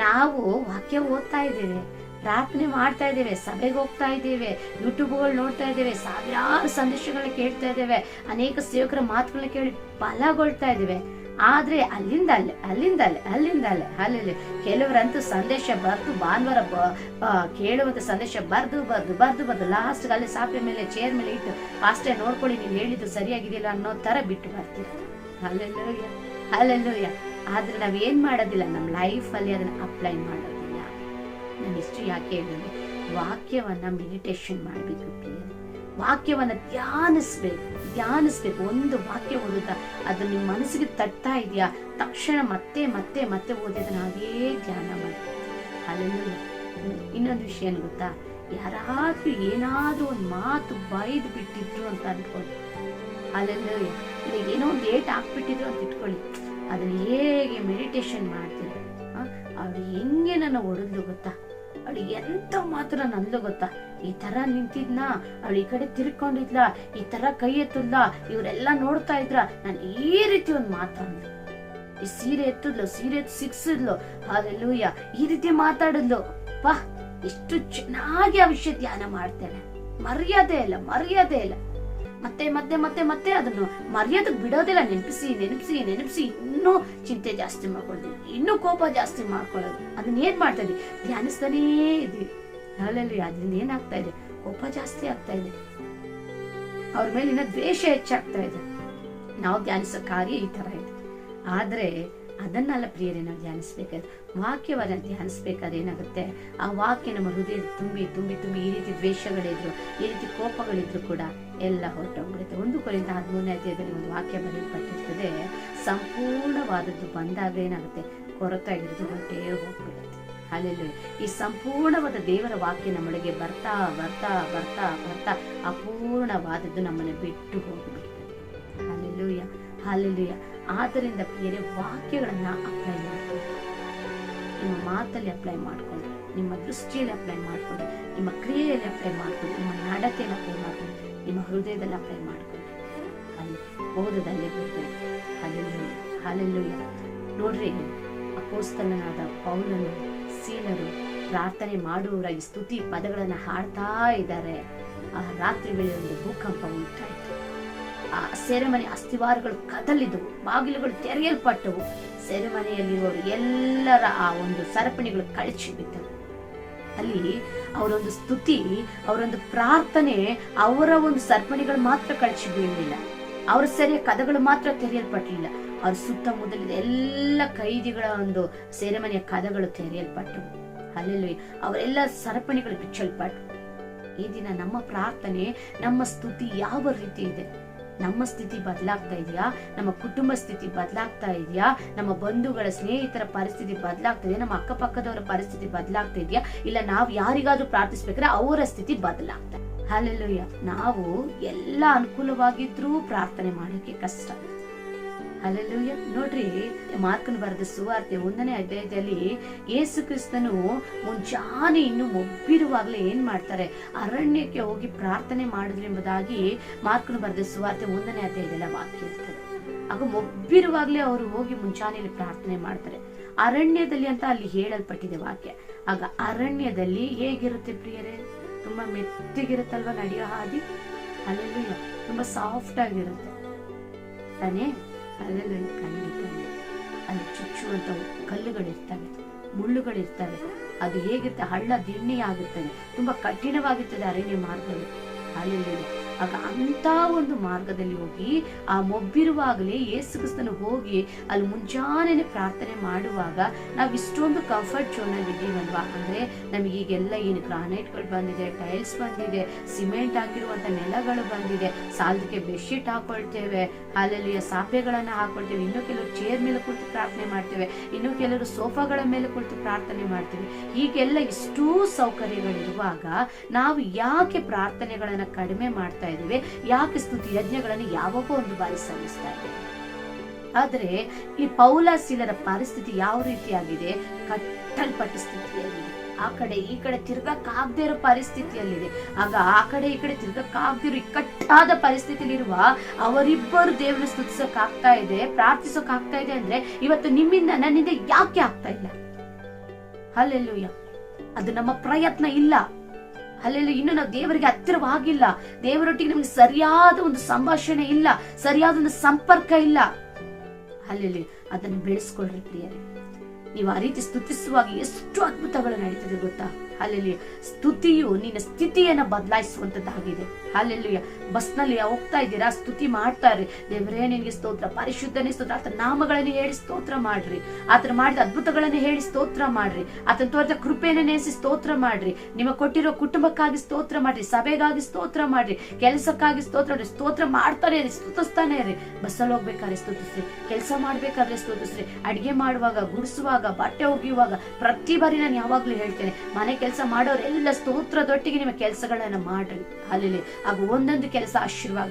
ನಾವು ವಾಕ್ಯ ಓದ್ತಾ ಇದ್ದೇವೆ, ಪ್ರಾರ್ಥನೆ ಮಾಡ್ತಾ ಇದ್ದೇವೆ, ಸಭೆಗೆ ಹೋಗ್ತಾ ಇದ್ದೇವೆ, ಯೂಟ್ಯೂಬ್ಗಳು ನೋಡ್ತಾ ಇದ್ದೇವೆ, ಸಾವಿರಾರು ಸಂದೇಶಗಳನ್ನ ಕೇಳ್ತಾ ಇದ್ದೇವೆ, ಅನೇಕ ಸೇವಕರ ಮಾತುಗಳನ್ನ ಕೇಳಿ ಬಲಗೊಳ್ತಾ ಇದ್ದೇವೆ. ಆದ್ರೆ ಅಲ್ಲಿಂದ ಅಲ್ಲೇ ಅಲ್ಲಿ ಕೆಲವರಂತೂ ಸಂದೇಶ ಬರ್ದು ಭಾನುವಾರ ಕೇಳುವಂತ ಸಂದೇಶ ಬರ್ದು ಲಾಸ್ಟ್ ಅಲ್ಲಿ ಸಾಪೆ ಮೇಲೆ ಚೇರ್ ಮೇಲೆ ಇಟ್ಟು ಅಷ್ಟೇ ನೋಡ್ಕೊಳ್ಳಿ, ನೀವು ಹೇಳಿದ್ದು ಸರಿಯಾಗಿದೆಯಲ್ಲ ಅನ್ನೋ ತರ ಬಿಟ್ಟು ಬರ್ತೀರ. ಅಲ್ಲೆಲ್ಲೂಯ್ಯ. ಆದ್ರೆ ನಾವೇನ್ ಮಾಡೋದಿಲ್ಲ, ನಮ್ಮ ಲೈಫ್ ಅಲ್ಲಿ ಅದನ್ನ ಅಪ್ಲೈ ಮಾಡೋದಿಲ್ಲ. ನಾನು ಇಷ್ಟು ಯಾಕೆ ಹೇಳಿದ್ರೆ, ವಾಕ್ಯವನ್ನ ಮೆಡಿಟೇಷನ್ ಮಾಡ್ಬೇಕು, ವಾಕ್ಯವನ್ನ ಧ್ಯಾನಿಸ್ಬೇಕು. ಒಂದು ವಾಕ್ಯ ಓದುತ್ತಾ ಅದು ನಿಮ್ಮ ಮನಸ್ಸಿಗೆ ತಟ್ತಾ ಇದೆಯಾ, ತಕ್ಷಣ ಮತ್ತೆ ಮತ್ತೆ ಮತ್ತೆ ಓದಿ ಅದನ್ನ ಹಾಗೇ ಧ್ಯಾನ ಮಾಡಿ. ಅಲ್ಲೆಲ್ಲೂಯ್ಯ. ಇನ್ನೊಂದು ವಿಷಯ ಏನು ಗೊತ್ತಾ, ಯಾರಾದ್ರೂ ಏನಾದ್ರೂ ಒಂದು ಮಾತು ಬೈದು ಬಿಟ್ಟಿದ್ರು ಅಂತ ಅನ್ಕೊಳ್ಳಿ. ಅಲ್ಲೆಲ್ಲೂಯ್ಯ. ಇಲ್ಲ ಏನೋ ಒಂದು ಏಟ್ ಹಾಕ್ಬಿಟ್ಟಿದ್ರು ಅಂತ ಇಟ್ಕೊಳ್ಳಿ, ಅದನ್ನ ಹೇಗೆ ಮೆಡಿಟೇಷನ್ ಮಾಡ್ತೀರಿ, ಅವಳು ಹೆಂಗೆ ನನ್ನ ಹೊಡೆದ್ಲು ಗೊತ್ತಾ, ಅವಳು ಎಂತ ಮಾತ್ರ ನಂದು ಗೊತ್ತಾ, ಈ ತರ ನಿಂತಿದ್ನ, ಅವಳು ಈ ಕಡೆ ತಿರ್ಕೊಂಡಿದ್ಲ, ಈ ತರ ಕೈ ಎತ್ತದ್ಲ, ಇವರೆಲ್ಲ ನೋಡ್ತಾ ಇದ್ರ, ನಾನು ಈ ರೀತಿ ಒಂದು ಮಾತಾಡ್ಲು, ಈ ಸೀರೆ ಎತ್ತದ್ಲು, ಸೀರೆ ಎತ್ತು ಸಿಕ್ಸಿದ್ಲು, ಅಲ್ಲೆಲ್ಲೂಯ್ಯ, ಈ ರೀತಿ ಮಾತಾಡಿದ್ಲು. ಎಷ್ಟು ಚೆನ್ನಾಗಿ ಆ ವಿಷಯ ಧ್ಯಾನ ಮಾಡ್ತೇನೆ. ಮರ್ಯಾದೆ ಇಲ್ಲ. ಮತ್ತೆ ಮತ್ತೆ ಮತ್ತೆ ಮತ್ತೆ ಅದನ್ನು ಮರ್ಯಾದಕ್ಕೆ ಬಿಡೋದಿಲ್ಲ. ನೆನಪಿಸಿ ಇನ್ನೂ ಚಿಂತೆ ಜಾಸ್ತಿ ಮಾಡ್ಕೊಳ್ಳೋದು, ಇನ್ನೂ ಕೋಪ ಜಾಸ್ತಿ ಮಾಡ್ಕೊಳ್ಳೋದು. ಅದನ್ನ ಏನ್ ಮಾಡ್ತಾ ಇದೀವಿ, ಧ್ಯಾನಿಸ್ತಾನೇ ಇದೀವಿ. ಅಲ್ಲಲ್ಲಿ ಅದರಿಂದ ಏನಾಗ್ತಾ ಇದೆ, ಕೋಪ ಜಾಸ್ತಿ ಆಗ್ತಾ ಇದೆ, ಅವ್ರ ಮೇಲೆ ಇನ್ನ ದ್ವೇಷ ಹೆಚ್ಚಾಗ್ತಾ ಇದೆ. ನಾವು ಧ್ಯಾನಿಸೋ ಕಾರ್ಯ ಈ ತರ ಇದೆ. ಆದ್ರೆ ಅದನ್ನೆಲ್ಲ ಪ್ರಿಯರೇ ನಾವು ಧ್ಯಾನಿಸ್ಬೇಕಾದ್ರೆ, ವಾಕ್ಯವನ್ನ ಧ್ಯಾನಿಸ್ಬೇಕಾದ್ರೆ ಏನಾಗುತ್ತೆ, ಆ ವಾಕ್ಯ ನಮ್ಮ ಹೃದಯ ತುಂಬಿ ಈ ರೀತಿ ದ್ವೇಷಗಳಿದ್ರು, ಈ ರೀತಿ ಕೋಪಗಳಿದ್ರು ಕೂಡ ಎಲ್ಲ ಹೊರಟೋಗ್ಬಿಡುತ್ತೆ. 1 ಕೊರಿಂಥ 13ನೇ ಅಧ್ಯಾಯದಲ್ಲಿ ಒಂದು ವಾಕ್ಯ ಬರೆಯಲ್ಪಟ್ಟಿರ್ತದೆ, ಸಂಪೂರ್ಣವಾದದ್ದು ಬಂದಾಗ ಏನಾಗುತ್ತೆ, ಕೊರತಾಗಿರೋದು ಹೊರಟೇ ಹೋಗ್ಬಿಡುತ್ತೆ. ಹಲ್ಲೆಲೂಯಾ. ಈ ಸಂಪೂರ್ಣವಾದ ದೇವರ ವಾಕ್ಯ ನಮ್ಮೊಳಗೆ ಬರ್ತಾ ಬರ್ತಾ ಬರ್ತಾ ಬರ್ತಾ ಅಪೂರ್ಣವಾದದ್ದು ನಮ್ಮನ್ನು ಬಿಟ್ಟು ಹೋಗಿಬಿಡ್ತದೆ. Hallelujah, hallelujah. ಆದ್ದರಿಂದ ಪ್ರಿಯರೇ, ವಾಕ್ಯಗಳನ್ನ ಅಪ್ಲೈ ಮಾಡ್ಕೊಳ್ಳಿ. ನಿಮ್ಮ ಮಾತಲ್ಲಿ ಅಪ್ಲೈ ಮಾಡ್ಕೊಳ್ಳಿ, ನಿಮ್ಮ ದೃಷ್ಟಿಯಲ್ಲಿ ಅಪ್ಲೈ ಮಾಡ್ಕೊಳ್ಳಿ, ನಿಮ್ಮ ಕ್ರಿಯೆಯಲ್ಲಿ ಅಪ್ಲೈ ಮಾಡ್ಕೊಳ್ಳಿ, ನಿಮ್ಮ ನಡತೆಯಲ್ಲಿ ಅಪ್ಲೈ ಮಾಡ್ಕೊಳ್ಳಿ, ನಿಮ್ಮ ಹೃದಯದಲ್ಲಿ ಅಪ್ಲೈ ಮಾಡ್ಕೊಳ್ಳಿ. ಅಲ್ಲಿ ಓದೋದಲ್ಲೇ ಬಿಡ್ಬೇಡಿ. Hallelujah, hallelujah. ನೋಡ್ರಿ, ಅಪೊಸ್ತಲನಾದ ಪೌಲನು, ಸೀಲರು ಪ್ರಾರ್ಥನೆ ಮಾಡುವವರಾಗಿ ಸ್ತುತಿ ಪದಗಳನ್ನು ಹಾಡ್ತಾ ಇದ್ದಾರೆ. ಆ ರಾತ್ರಿ ವೇಳೆ ಒಂದು ಭೂಕಂಪ ಉಂಟಾಯಿತು. ಆ ಸೆರೆಮನೆ ಅಸ್ಥಿವಾರಗಳು ಕದಲಿದವು, ಬಾಗಿಲುಗಳು ತೆರೆಯಲ್ಪಟ್ಟವು. ಸೆರೆಮನೆಯಲ್ಲಿರುವವರು ಎಲ್ಲರ ಆ ಒಂದು ಸರಪಣಿಗಳು ಕಳಚಿ ಬಿದ್ದವು. ಅಲ್ಲಿ ಅವರೊಂದು ಸ್ತುತಿ, ಅವರೊಂದು ಪ್ರಾರ್ಥನೆ, ಅವರ ಒಂದು ಸರಪಣಿಗಳು ಮಾತ್ರ ಕಳಚಿ ಬೀಳಲಿಲ್ಲ, ಅವರ ಸೆರೆಯ ಕದಗಳು ಮಾತ್ರ ತೆರೆಯಲ್ಪಟ್ಟಲಿಲ್ಲ. ಅವ್ರ ಸುತ್ತಮುತ್ತಲಿದ ಎಲ್ಲ ಕೈದಿಗಳ ಒಂದು ಸೆರೆಮನೆಯ ಕದಗಳು ತೆರೆಯಲ್ಪಟ್ಟವು. ಹಲ್ಲೆಲೂಯಾ. ಅವರೆಲ್ಲ ಸರಪಣಿಗಳು ಬಿಚ್ಚಲ್ಪಟ್ಟವು. ಈ ದಿನ ನಮ್ಮ ಪ್ರಾರ್ಥನೆ, ನಮ್ಮ ಸ್ತುತಿ ಯಾವ ರೀತಿ ಇದೆ? ನಮ್ಮ ಸ್ಥಿತಿ ಬದಲಾಗ್ತಾ ಇದೆಯಾ? ನಮ್ಮ ಕುಟುಂಬ ಸ್ಥಿತಿ ಬದಲಾಗ್ತಾ ಇದೆಯಾ? ನಮ್ಮ ಬಂಧುಗಳ ಸ್ನೇಹಿತರ ಪರಿಸ್ಥಿತಿ ಬದಲಾಗ್ತಾ ಇದೆಯಾ? ನಮ್ಮ ಅಕ್ಕಪಕ್ಕದವರ ಪರಿಸ್ಥಿತಿ ಬದಲಾಗ್ತಾ ಇದೆಯಾ? ಇಲ್ಲ ನಾವು ಯಾರಿಗಾದ್ರೂ ಪ್ರಾರ್ಥಿಸ್ಬೇಕಾದ್ರೆ ಅವರ ಸ್ಥಿತಿ ಬದಲಾಗ್ತಾ? ಹಲ್ಲೆಲೂಯಾ. ನಾವು ಎಲ್ಲ ಅನುಕೂಲವಾಗಿದ್ರೂ ಪ್ರಾರ್ಥನೆ ಮಾಡೋಕೆ ಕಷ್ಟ. ಹಲ್ಲೆಲೂಯಾ. ನೋಡ್ರಿ, ಮಾರ್ಕನು ಬರೆದ ಸುವಾರ್ತೆ 1ನೇ ಅಧ್ಯಾಯದಲ್ಲಿ ಯೇಸು ಕ್ರಿಸ್ತನು ಮುಂಜಾನೆ ಇನ್ನು ಮೊಬ್ಬಿರುವಾಗಲೇ ಏನ್ ಮಾಡ್ತಾರೆ? ಅರಣ್ಯಕ್ಕೆ ಹೋಗಿ ಪ್ರಾರ್ಥನೆ ಮಾಡಿದ್ರು ಎಂಬುದಾಗಿ ಮಾರ್ಕನು ಬರೆದ ಸುವಾರ್ತೆ 1ನೇ ಅಧ್ಯಾಯದಲ್ಲಿ ವಾಕ್ಯ ಇರ್ತದೆ. ಆಗ ಮೊಬ್ಬಿರುವಾಗಲೇ ಅವರು ಹೋಗಿ ಮುಂಜಾನೆಯಲ್ಲಿ ಪ್ರಾರ್ಥನೆ ಮಾಡ್ತಾರೆ. ಅರಣ್ಯದಲ್ಲಿ ಅಂತ ಅಲ್ಲಿ ಹೇಳಲ್ಪಟ್ಟಿದೆ ವಾಕ್ಯ. ಆಗ ಅರಣ್ಯದಲ್ಲಿ ಹೇಗಿರುತ್ತೆ ಪ್ರಿಯರೇ? ತುಂಬಾ ಮೆತ್ತಗಿರುತ್ತಲ್ವ ನಡೆಯೋ ಹಾದಿ. ಹಲ್ಲೆಲೂಯಾ. ತುಂಬಾ ಸಾಫ್ಟ್ ಆಗಿರುತ್ತೆ ತಾನೇ? ಅಲ್ಲೆಲ್ಲ ಖಂಡಿತ ಅಲ್ಲಿ ಚುಚ್ಚುವಂತ ಕಲ್ಲುಗಳಿರ್ತವೆ, ಮುಳ್ಳುಗಳಿರ್ತವೆ. ಅದು ಹೇಗಿರುತ್ತೆ? ಹಳ್ಳ ದಿಣ್ಣೆ ಆಗುತ್ತದೆ, ತುಂಬಾ ಕಠಿಣವಾಗಿರ್ತದೆ ಅರಣ್ಯ ಮಾರ್ಗಗಳು. ಅಲ್ಲೆಲ್ಲ ಆಗ ಅಂತ ಒಂದು ಮಾರ್ಗದಲ್ಲಿ ಹೋಗಿ ಆ ಮೊಬ್ಬಿರುವಾಗಲೇ ಯೇಸು ಕ್ರಿಸ್ತನು ಹೋಗಿ ಅಲ್ಲಿ ಮುಂಜಾನೆ ಪ್ರಾರ್ಥನೆ ಮಾಡುವಾಗ ನಾವು ಇಷ್ಟೊಂದು ಕಂಫರ್ಟ್ ಝೋನ್ ಅಲ್ಲಿ ಇದ್ದೀವಲ್ವಾ? ಅಂದ್ರೆ ನಮಗೆ ಈಗೆಲ್ಲ ಏನು ಗ್ರಾನೈಟ್ಗಳು ಬಂದಿದೆ, ಟೈಲ್ಸ್ ಬಂದಿದೆ, ಸಿಮೆಂಟ್ ಹಾಕಿರುವಂತ ನೆಲಗಳು ಬಂದಿದೆ, ಸಾಲದಕ್ಕೆ ಬೆಡ್ಶೀಟ್ ಹಾಕೊಳ್ತೇವೆ, ಅಲ್ಲಲ್ಲಿ ಸಾಪೆಗಳನ್ನ ಹಾಕೊಳ್ತೇವೆ, ಇನ್ನು ಕೆಲವರು ಚೇರ್ ಮೇಲೆ ಕುಳಿತು ಪ್ರಾರ್ಥನೆ ಮಾಡ್ತೇವೆ, ಇನ್ನು ಕೆಲವರು ಸೋಫಾಗಳ ಮೇಲೆ ಕುಳಿತು ಪ್ರಾರ್ಥನೆ ಮಾಡ್ತೇವೆ. ಹೀಗೆಲ್ಲ ಇಷ್ಟೂ ಸೌಕರ್ಯಗಳಿರುವಾಗ ನಾವು ಯಾಕೆ ಪ್ರಾರ್ಥನೆಗಳನ್ನ ಕಡಿಮೆ ಮಾಡ್ತಾ ಇದ್ದೇವೆ? ಯಾಕೆ ಸ್ತುತಿ ಯಜ್ಞಗಳನ್ನು ಯಾವಾಗೋ ಒಂದು ಬಾರಿ ಸಲ್ಲಿಸ್ತಾ ಇದ್ದೇವೆ? ಆದ್ರೆ ಈ ಪೌಲ ಸೀಲರ ಪರಿಸ್ಥಿತಿ ಯಾವ ರೀತಿಯಾಗಿದೆ? ಕಟ್ಟಲ್ಪಟ್ಟ ಸ್ಥಿತಿಯಲ್ಲಿದೆ. ಆ ಕಡೆ ಈ ಕಡೆ ತಿರ್ಗಕ್ಕಾಗದೇ ಇರೋ ಪರಿಸ್ಥಿತಿಯಲ್ಲಿದೆ. ಆಗ ಆ ಕಡೆ ಈ ಕಡೆ ತಿರ್ಗಕ್ಕಾಗದಿರೋ ಇಕ್ಕಟ್ಟಾದ ಪರಿಸ್ಥಿತಿಯಲ್ಲಿರುವ ಅವರಿಬ್ಬರು ದೇವರನ್ನು ಸ್ತುತಿಸಕ್ ಆಗ್ತಾ ಇದೆ, ಪ್ರಾರ್ಥಿಸೋಕ್ ಆಗ್ತಾ ಇದೆ ಅಂದ್ರೆ ಇವತ್ತು ನಿಮ್ಮಿಂದ ನನ್ನಿಂದ ಯಾಕೆ ಆಗ್ತಾ ಇಲ್ಲ? ಹಲ್ಲೆಲೂಯಾ. ಅದು ನಮ್ಮ ಪ್ರಯತ್ನ ಇಲ್ಲ. ಅಲ್ಲೆಲ್ಲ ಇನ್ನು ನಾವು ದೇವರಿಗೆ ಹತ್ತಿರವಾಗಿಲ್ಲ, ದೇವರೊಟ್ಟಿಗೆ ನಮ್ಗೆ ಸರಿಯಾದ ಒಂದು ಸಂಭಾಷಣೆ ಇಲ್ಲ, ಸರಿಯಾದ ಒಂದು ಸಂಪರ್ಕ ಇಲ್ಲ. ಅಲ್ಲೆಲ್ಲಿ ಅದನ್ನು ಬೆಳೆಸ್ಕೊಳ್ರಿ ಪ್ರಿಯರೇ. ನೀವು ಆ ರೀತಿ ಸ್ತುತಿಸುವಾಗ ಎಷ್ಟು ಅದ್ಭುತಗಳು ನಡೀತದೆ ಗೊತ್ತಾ? ಅಲ್ಲೆಲ್ಲಿ ಸ್ತುತಿಯು ನಿನ್ನ ಸ್ಥಿತಿಯನ್ನ ಬದಲಾಯಿಸುವಂತದ್ದಾಗಿದೆ. ಅಲ್ಲೆಲ್ಲಿ ಬಸ್ ನಲ್ಲಿ ಹೋಗ್ತಾ ಇದ್ದೀರಾ, ಸ್ತುತಿ ಮಾಡ್ತಾರೆ, ದೇವರೇ ನಿನ್ಗೆ ಸ್ತೋತ್ರ, ಪರಿಶುದ್ಧನೇ ಸ್ತೋತ್ರ, ಆತನ ನಾಮಗಳನ್ನು ಹೇಳಿ ಸ್ತೋತ್ರ ಮಾಡ್ರಿ, ಆತನ ಮಾಡಿದ ಅದ್ಭುತಗಳನ್ನು ಹೇಳಿ ಸ್ತೋತ್ರ ಮಾಡ್ರಿ, ಆತನ ತೋರಿದ ಕೃಪೆಯನ್ನು ನೆನೆಸಿ ಸ್ತೋತ್ರ ಮಾಡ್ರಿ, ನಿಮ್ಮ ಕೊಟ್ಟಿರೋ ಕುಟುಂಬಕ್ಕಾಗಿ ಸ್ತೋತ್ರ ಮಾಡ್ರಿ, ಸಭೆಗಾಗಿ ಸ್ತೋತ್ರ ಮಾಡ್ರಿ, ಕೆಲಸಕ್ಕಾಗಿ ಸ್ತೋತ್ರ ಮಾಡ್ರಿ. ಸ್ತೋತ್ರ ಮಾಡ್ತಾನೆ ಇರಿ, ಸ್ತುತಿಸ್ತಾನೆ ಇರಿ. ಬಸ್ಸಲ್ಲಿ ಹೋಗ್ಬೇಕಾದ್ರೆ ಸ್ತುತಿಸ್ರಿ, ಕೆಲಸ ಮಾಡ್ಬೇಕಾದ್ರೆ ಸ್ತುತಿಸ್ರಿ, ಅಡಿಗೆ ಮಾಡುವಾಗ, ಗುಡಿಸುವಾಗ, ಬಟ್ಟೆ ಒಗೆಯುವಾಗ, ಪ್ರತಿ ಬಾರಿ ನಾನು ಯಾವಾಗ್ಲೂ ಹೇಳ್ತೇನೆ, ಮನೆ ಕೆಲಸ ಮಾಡೋರೆಲ್ಲ ಸ್ತೋತ್ರದೊಟ್ಟಿಗೆ ನಿಮ್ಮ ಕೆಲಸಗಳನ್ನ ಮಾಡ್ರಿ. ಅಲ್ಲಿ ಆಗ ಒಂದೊಂದು ಕೆಲಸ ಆಶೀರ್ವಾದ.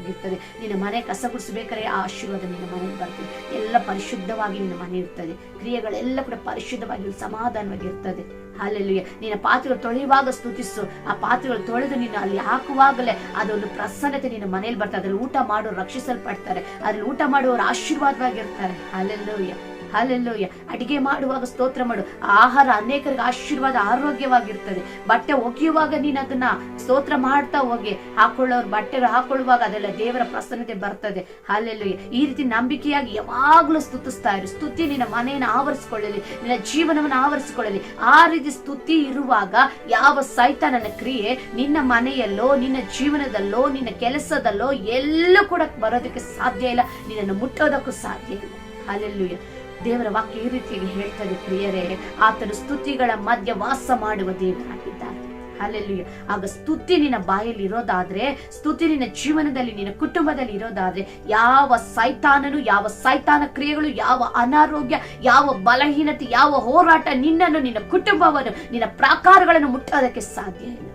ನಿನ್ನ ಮನೆ ಕಸ ಗುಡಿಸಬೇಕಾದ್ರೆ ಆ ಆಶೀರ್ವಾದ ನಿನ್ನ ಮನೆಗೆ ಬರ್ತದೆ. ಎಲ್ಲ ಪರಿಶುದ್ಧವಾಗಿ ನಿನ್ನ ಮನೆ ಇರ್ತದೆ, ಕ್ರಿಯೆಗಳೆಲ್ಲ ಕೂಡ ಪರಿಶುದ್ಧವಾಗಿ ಸಮಾಧಾನವಾಗಿ ಇರ್ತದೆ. ಅಲ್ಲೆಲ್ಲಿ ನಿನ್ನ ಪಾತ್ರೆಗಳು ತೊಳೆಯುವಾಗ ಸ್ತುತಿಸು, ಆ ಪಾತ್ರೆಗಳು ತೊಳೆದು ನೀನು ಅಲ್ಲಿ ಹಾಕುವಾಗಲೇ ಅದೊಂದು ಪ್ರಸನ್ನತೆ ನಿನ್ನ ಮನೇಲಿ ಬರ್ತದೆ. ಅದ್ರಲ್ಲಿ ಊಟ ಮಾಡೋರು ರಕ್ಷಿಸಲ್ಪಡ್ತಾರೆ, ಅದ್ರಲ್ಲಿ ಊಟ ಮಾಡುವವರು ಆಶೀರ್ವಾದವಾಗಿರ್ತಾರೆ. Alleluia, hallelujah. ಅಡಿಗೆ ಮಾಡುವಾಗ ಸ್ತೋತ್ರ ಮಾಡು, ಆಹಾರ ಅನೇಕರಿಗೆ ಆಶೀರ್ವಾದ, ಆರೋಗ್ಯವಾಗಿರ್ತದೆ. ಬಟ್ಟೆ ಒಗೆಯುವಾಗ ನೀನು ಅದನ್ನ ಸ್ತೋತ್ರ ಮಾಡ್ತಾ ಹೋಗಿ, ಹಾಕೊಳ್ಳೋರು ಬಟ್ಟೆಗಳು ಹಾಕೊಳ್ಳುವಾಗ ಅದೆಲ್ಲ ದೇವರ ಪ್ರಸನ್ನತೆ ಬರ್ತದೆ. ಹಲ್ಲೆಲೂಯಾ. ಈ ರೀತಿ ನಂಬಿಕೆಯಾಗಿ ಯಾವಾಗ್ಲೂ ಸ್ತುತಿಸ್ತಾ ಇರು. ಸ್ತುತಿ ನಿನ್ನ ಮನೆಯನ್ನು ಆವರಿಸಿಕೊಳ್ಳಲಿ, ನಿನ್ನ ಜೀವನವನ್ನು ಆವರಿಸಿಕೊಳ್ಳಲಿ. ಆ ರೀತಿ ಸ್ತುತಿ ಇರುವಾಗ ಯಾವ ಸೈತಾನನ ಕ್ರಿಯೆ ನಿನ್ನ ಮನೆಯಲ್ಲೋ, ನಿನ್ನ ಜೀವನದಲ್ಲೋ, ನಿನ್ನ ಕೆಲಸದಲ್ಲೋ ಎಲ್ಲೂ ಕೂಡ ಬರೋದಕ್ಕೆ ಸಾಧ್ಯ ಇಲ್ಲ, ನಿನ್ನನ್ನು ಮುಟ್ಟೋದಕ್ಕೂ ಸಾಧ್ಯ ಇಲ್ಲ. ಹಲ್ಲೆಲೂಯಾ. ದೇವರ ವಾಕ್ಯ ಈ ರೀತಿಯಾಗಿ ಹೇಳ್ತದೆ ಪ್ರಿಯರೇ, ಆತನು ಸ್ತುತಿಗಳ ಮಧ್ಯ ವಾಸ ಮಾಡುವ ದೇವರಾಗಿದ್ದಾನೆ. ಅಲ್ಲೆಲ್ಲೂಯ್ಯ. ಆಗ ಸ್ತುತಿ ನಿನ್ನ ಬಾಯಲ್ಲಿ ಇರೋದಾದ್ರೆ, ಸ್ತುತಿ ನಿನ್ನ ಜೀವನದಲ್ಲಿ ನಿನ್ನ ಕುಟುಂಬದಲ್ಲಿ ಇರೋದಾದ್ರೆ, ಯಾವ ಸೈತಾನನು, ಯಾವ ಸೈತಾನ ಕ್ರಿಯೆಗಳು, ಯಾವ ಅನಾರೋಗ್ಯ, ಯಾವ ಬಲಹೀನತೆ, ಯಾವ ಹೋರಾಟ ನಿನ್ನನ್ನು, ನಿನ್ನ ಕುಟುಂಬವನ್ನು, ನಿನ್ನ ಪ್ರಾಕಾರಗಳನ್ನು ಮುಟ್ಟೋದಕ್ಕೆ ಸಾಧ್ಯ ಇಲ್ಲ.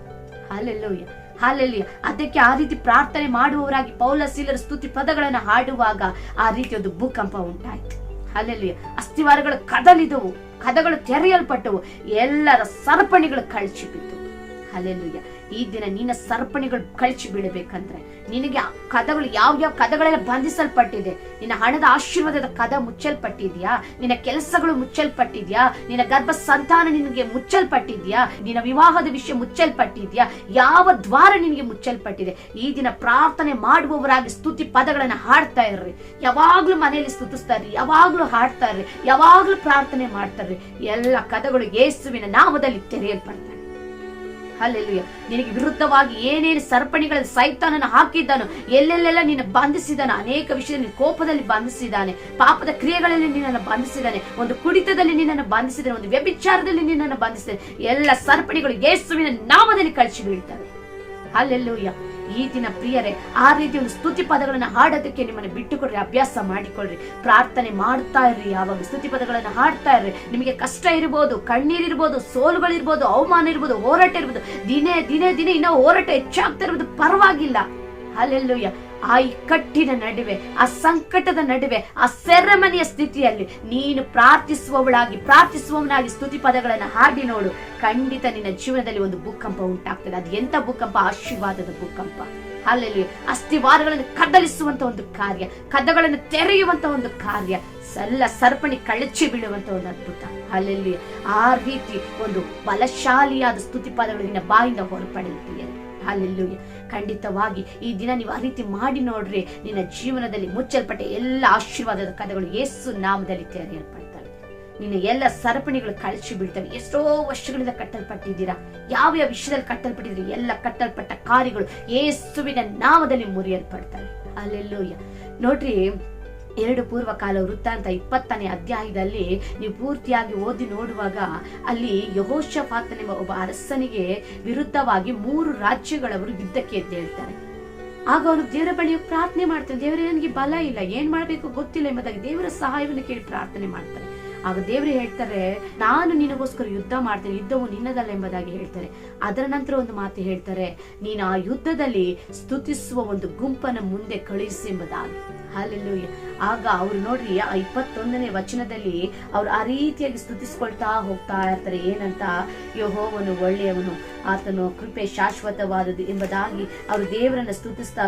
Alleluia, hallelujah. ಅದಕ್ಕೆ ಆ ರೀತಿ ಪ್ರಾರ್ಥನೆ ಮಾಡುವವರಾಗಿ ಪೌಲ ಸೀಲರ ಸ್ತುತಿ ಪದಗಳನ್ನು ಹಾಡುವಾಗ ಆ ರೀತಿ ಒಂದು ಭೂಕಂಪ ಉಂಟಾಯ್ತು. ಅಲ್ಲೆಲ್ಲೂಯ್ಯ. ಅಸ್ಥಿವಾರಗಳು ಕದಲಿದವು, ಕದಗಳು ತೆರೆಯಲ್ಪಟ್ಟವು, ಎಲ್ಲರ ಸರಪಣಿಗಳು ಕಳಚಿ ಬಿದ್ದು. ಅಲ್ಲೆಲ್ಲೂಯ್ಯ. ಈ ದಿನ ನಿನ್ನ ಸರಪಣಿಗಳು ಕಳಚಿ ಬೀಳಬೇಕಂದ್ರೆ ನಿನಗೆ ಕದಗಳು, ಯಾವ ಕದಗಳೆಲ್ಲ ಬಂಧಿಸಲ್ಪಟ್ಟಿದೆ, ನಿನ್ನ ಹಣದ ಆಶೀರ್ವಾದದ ಕದ ಮುಚ್ಚಲ್ಪಟ್ಟಿದ್ಯಾ, ನಿನ್ನ ಕೆಲಸಗಳು ಮುಚ್ಚಲ್ಪಟ್ಟಿದ್ಯಾ, ನಿನ್ನ ಗರ್ಭ ಸಂತಾನ ನಿನಗೆ ಮುಚ್ಚಲ್ಪಟ್ಟಿದ್ಯಾ, ನಿನ್ನ ವಿವಾಹದ ವಿಷಯ ಮುಚ್ಚಲ್ಪಟ್ಟಿದ್ಯಾ, ಯಾವ ದ್ವಾರ ನಿನಗೆ ಮುಚ್ಚಲ್ಪಟ್ಟಿದೆ, ಈ ದಿನ ಪ್ರಾರ್ಥನೆ ಮಾಡುವವರಾಗಿ ಸ್ತುತಿ ಪದಗಳನ್ನ ಹಾಡ್ತಾ ಇರ್ರಿ. ಯಾವಾಗ್ಲೂ ಮನೆಯಲ್ಲಿ ಸ್ತುತಿಸ್ತಾ ಇರ್ರಿ, ಯಾವಾಗ್ಲೂ ಹಾಡ್ತಾ ಇರ್ರಿ, ಯಾವಾಗ್ಲೂ ಪ್ರಾರ್ಥನೆ ಮಾಡ್ತಾ ಇರ್ರಿ. ಎಲ್ಲ ಕದಗಳು ಯೇಸುವಿನ ನಾಮದಲ್ಲಿ ತೆರೆಯಲ್ಪಡ್ತಾರೆ. ಹಲ್ಲೆಲೂಯಾ. ನಿನಗೆ ವಿರುದ್ಧವಾಗಿ ಏನೇನು ಸರಪಣಿಗಳ ಸೈತಾನನ ಹಾಕಿದ್ದಾನೋ, ಎಲ್ಲೆಲ್ಲೆಲ್ಲ ನಿನ್ನ ಬಂಧಿಸಿದಾನೆ, ಅನೇಕ ವಿಷಯದಲ್ಲಿ ಕೋಪದಲ್ಲಿ ಬಂಧಿಸಿದ್ದಾನೆ, ಪಾಪದ ಕ್ರಿಯೆಗಳಲ್ಲಿ ನಿನ್ನನ್ನು ಬಂಧಿಸಿದ್ದಾನೆ, ಒಂದು ಕುಡಿತದಲ್ಲಿ ನಿನ್ನನ್ನು ಬಂಧಿಸಿದ್ದಾನೆ, ಒಂದು ವ್ಯಭಿಚಾರದಲ್ಲಿ ನಿನ್ನನ್ನು ಬಂಧಿಸಿದ್ದಾನೆ. ಎಲ್ಲ ಸರಪಣಿಗಳು ಯೇಸುವಿನ ನಾಮದಲ್ಲಿ ಕಳಚಿ ಬೀಳ್ತವೆ. ಹಲ್ಲೆಲೂಯಾ. ಈ ದಿನ ಪ್ರಿಯರೇ, ಆ ರೀತಿ ಒಂದು ಸ್ತುತಿ ಪದಗಳನ್ನ ಹಾಡೋದಕ್ಕೆ ನಿಮ್ಮನ್ನು ಬಿಟ್ಟುಕೊಡ್ರಿ, ಅಭ್ಯಾಸ ಮಾಡಿಕೊಳ್ಳ್ರಿ, ಪ್ರಾರ್ಥನೆ ಮಾಡ್ತಾ ಇರ್ರಿ. ಯಾವಾಗ ಸ್ತುತಿ ಪದಗಳನ್ನ ಹಾಡ್ತಾ ಇರ್ರಿ. ನಿಮಗೆ ಕಷ್ಟ ಇರ್ಬೋದು, ಕಣ್ಣೀರಿರ್ಬೋದು, ಸೋಲುಗಳಿರ್ಬೋದು, ಅವಮಾನ ಇರ್ಬೋದು, ಹೋರಾಟ ಇರ್ಬೋದು, ದಿನೇ ದಿನೇ ದಿನೇ ಇನ್ನೂ ಹೋರಾಟ ಹೆಚ್ಚಾಗ್ತಾ ಇರ್ಬೋದು, ಪರವಾಗಿಲ್ಲ. ಹಲ್ಲೆಲೂಯಾ. ಆ ಇಕ್ಕಟ್ಟಿನ ನಡುವೆ, ಆ ಸಂಕಟದ ನಡುವೆ, ಆ ಸೆರೆಮನೆಯ ಸ್ಥಿತಿಯಲ್ಲಿ ನೀನು ಪ್ರಾರ್ಥಿಸುವವನಾಗಿ ಸ್ತುತಿ ಪದಗಳನ್ನು ಹಾಡಿ ನೋಡು. ಖಂಡಿತ ನಿನ್ನ ಜೀವನದಲ್ಲಿ ಒಂದು ಭೂಕಂಪ ಉಂಟಾಗ್ತದೆ. ಅದು ಎಂತ ಭೂಕಂಪ? ಆಶೀರ್ವಾದದ ಭೂಕಂಪ. ಹಲ್ಲೆಲೂಯಾ. ಅಸ್ಥಿವಾರಗಳನ್ನು ಕದಲಿಸುವಂತ ಒಂದು ಕಾರ್ಯ, ಕದಗಳನ್ನು ತೆರೆಯುವಂತ ಒಂದು ಕಾರ್ಯ, ಎಲ್ಲ ಸರಪಣಿ ಕಳಚಿ ಬೀಳುವಂತ ಒಂದು ಅದ್ಭುತ. ಹಲ್ಲೆಲೂಯಾ. ಆ ರೀತಿ ಒಂದು ಬಲಶಾಲಿಯಾದ ಸ್ತುತಿ ಪದಗಳು ನಿನ್ನ ಬಾಯಿಂದ ಹೊರಪಡೆಯುತ್ತೀಯ. ಹಲ್ಲೆಲೂಯಾ. ಖಂಡಿತವಾಗಿ ಈ ದಿನ ನೀವು ಆ ರೀತಿ ಮಾಡಿ ನೋಡ್ರಿ. ನಿನ್ನ ಜೀವನದಲ್ಲಿ ಮುಚ್ಚಲ್ಪಟ್ಟ ಎಲ್ಲ ಆಶೀರ್ವಾದದ ಕದಗಳು ಯೇಸು ನಾಮದಲ್ಲಿ ತೆರೆಯಲ್ಪಡ್ತವೆ. ನಿನ್ನ ಎಲ್ಲ ಸರಪಣಿಗಳು ಕಳಚಿ ಬೀಳ್ತವೆ. ಎಷ್ಟೋ ವರ್ಷಗಳಿಂದ ಕಟ್ಟಲ್ಪಟ್ಟಿದ್ದೀರಾ, ಯಾವ ವಿಷಯದಲ್ಲಿ ಕಟ್ಟಲ್ಪಟ್ಟಿದ್ದೀರಿ, ಎಲ್ಲ ಕಟ್ಟಲ್ಪಟ್ಟ ಕಾರ್ಯಗಳು ಯೇಸುವಿನ ನಾಮದಲ್ಲಿ ಮುರಿಯಲ್ಪಡ್ತವೆ. ಹಲ್ಲೆಲೂಯಾ. ನೋಡ್ರಿ, 2 ಪೂರ್ವಕಾಲ ವೃತ್ತಾಂತ 20ನೇ ಅಧ್ಯಾಯದಲ್ಲಿ ನೀವು ಪೂರ್ತಿಯಾಗಿ ಓದಿ ನೋಡುವಾಗ ಅಲ್ಲಿ ಯೆಹೋಷಾಫಾತನೆಂಬ ಒಬ್ಬ ಅರಸನಿಗೆ ವಿರುದ್ಧವಾಗಿ 3 ರಾಜ್ಯಗಳವರು ಯುದ್ಧಕ್ಕೆ ಎದ್ದೇಳ್ತಾರೆ. ಆಗ ಅವರು ದೇವರ ಬಳಿ ಪ್ರಾರ್ಥನೆ ಮಾಡ್ತಾರೆ. ದೇವರೇ, ನನಗೆ ಬಲ ಇಲ್ಲ, ಏನ್ ಮಾಡ್ಬೇಕು ಗೊತ್ತಿಲ್ಲ ಎಂಬುದಾಗಿ ದೇವರ ಸಹಾಯವನ್ನು ಕೇಳಿ ಪ್ರಾರ್ಥನೆ ಮಾಡ್ತಾರೆ. ಆಗ ದೇವರು ಹೇಳ್ತಾರೆ, ನಾನು ನಿನಗೋಸ್ಕರ ಯುದ್ಧ ಮಾಡ್ತೇನೆ, ಯುದ್ಧವು ನಿನ್ನದಲ್ಲ ಎಂಬುದಾಗಿ ಹೇಳ್ತಾರೆ. ಅದರ ನಂತರ ಒಂದು ಮಾತು ಹೇಳ್ತಾರೆ, ನೀನು ಆ ಯುದ್ಧದಲ್ಲಿ ಸ್ತುತಿಸುವ ಒಂದು ಗುಂಪನ್ನು ಮುಂದೆ ಕಳುಹಿಸಿ ಎಂಬುದಾಗಿ. ಹಲ್ಲೆಲೂಯಾ. ಆಗ ಅವ್ರು ನೋಡ್ರಿ, 21ನೇ ವಚನದಲ್ಲಿ ಅವ್ರು ಆ ರೀತಿಯಾಗಿ ಸ್ತುತಿಸ್ಕೊಳ್ತಾ ಹೋಗ್ತಾ ಇರ್ತಾರೆ. ಏನಂತ? ಯೆಹೋವನು ಒಳ್ಳೆಯವನು, ಆತನು ಕೃಪೆ ಶಾಶ್ವತವಾದದ್ದು ಎಂಬುದಾಗಿ ಅವರು ದೇವರನ್ನ ಸ್ತುತಿಸ್ತಾ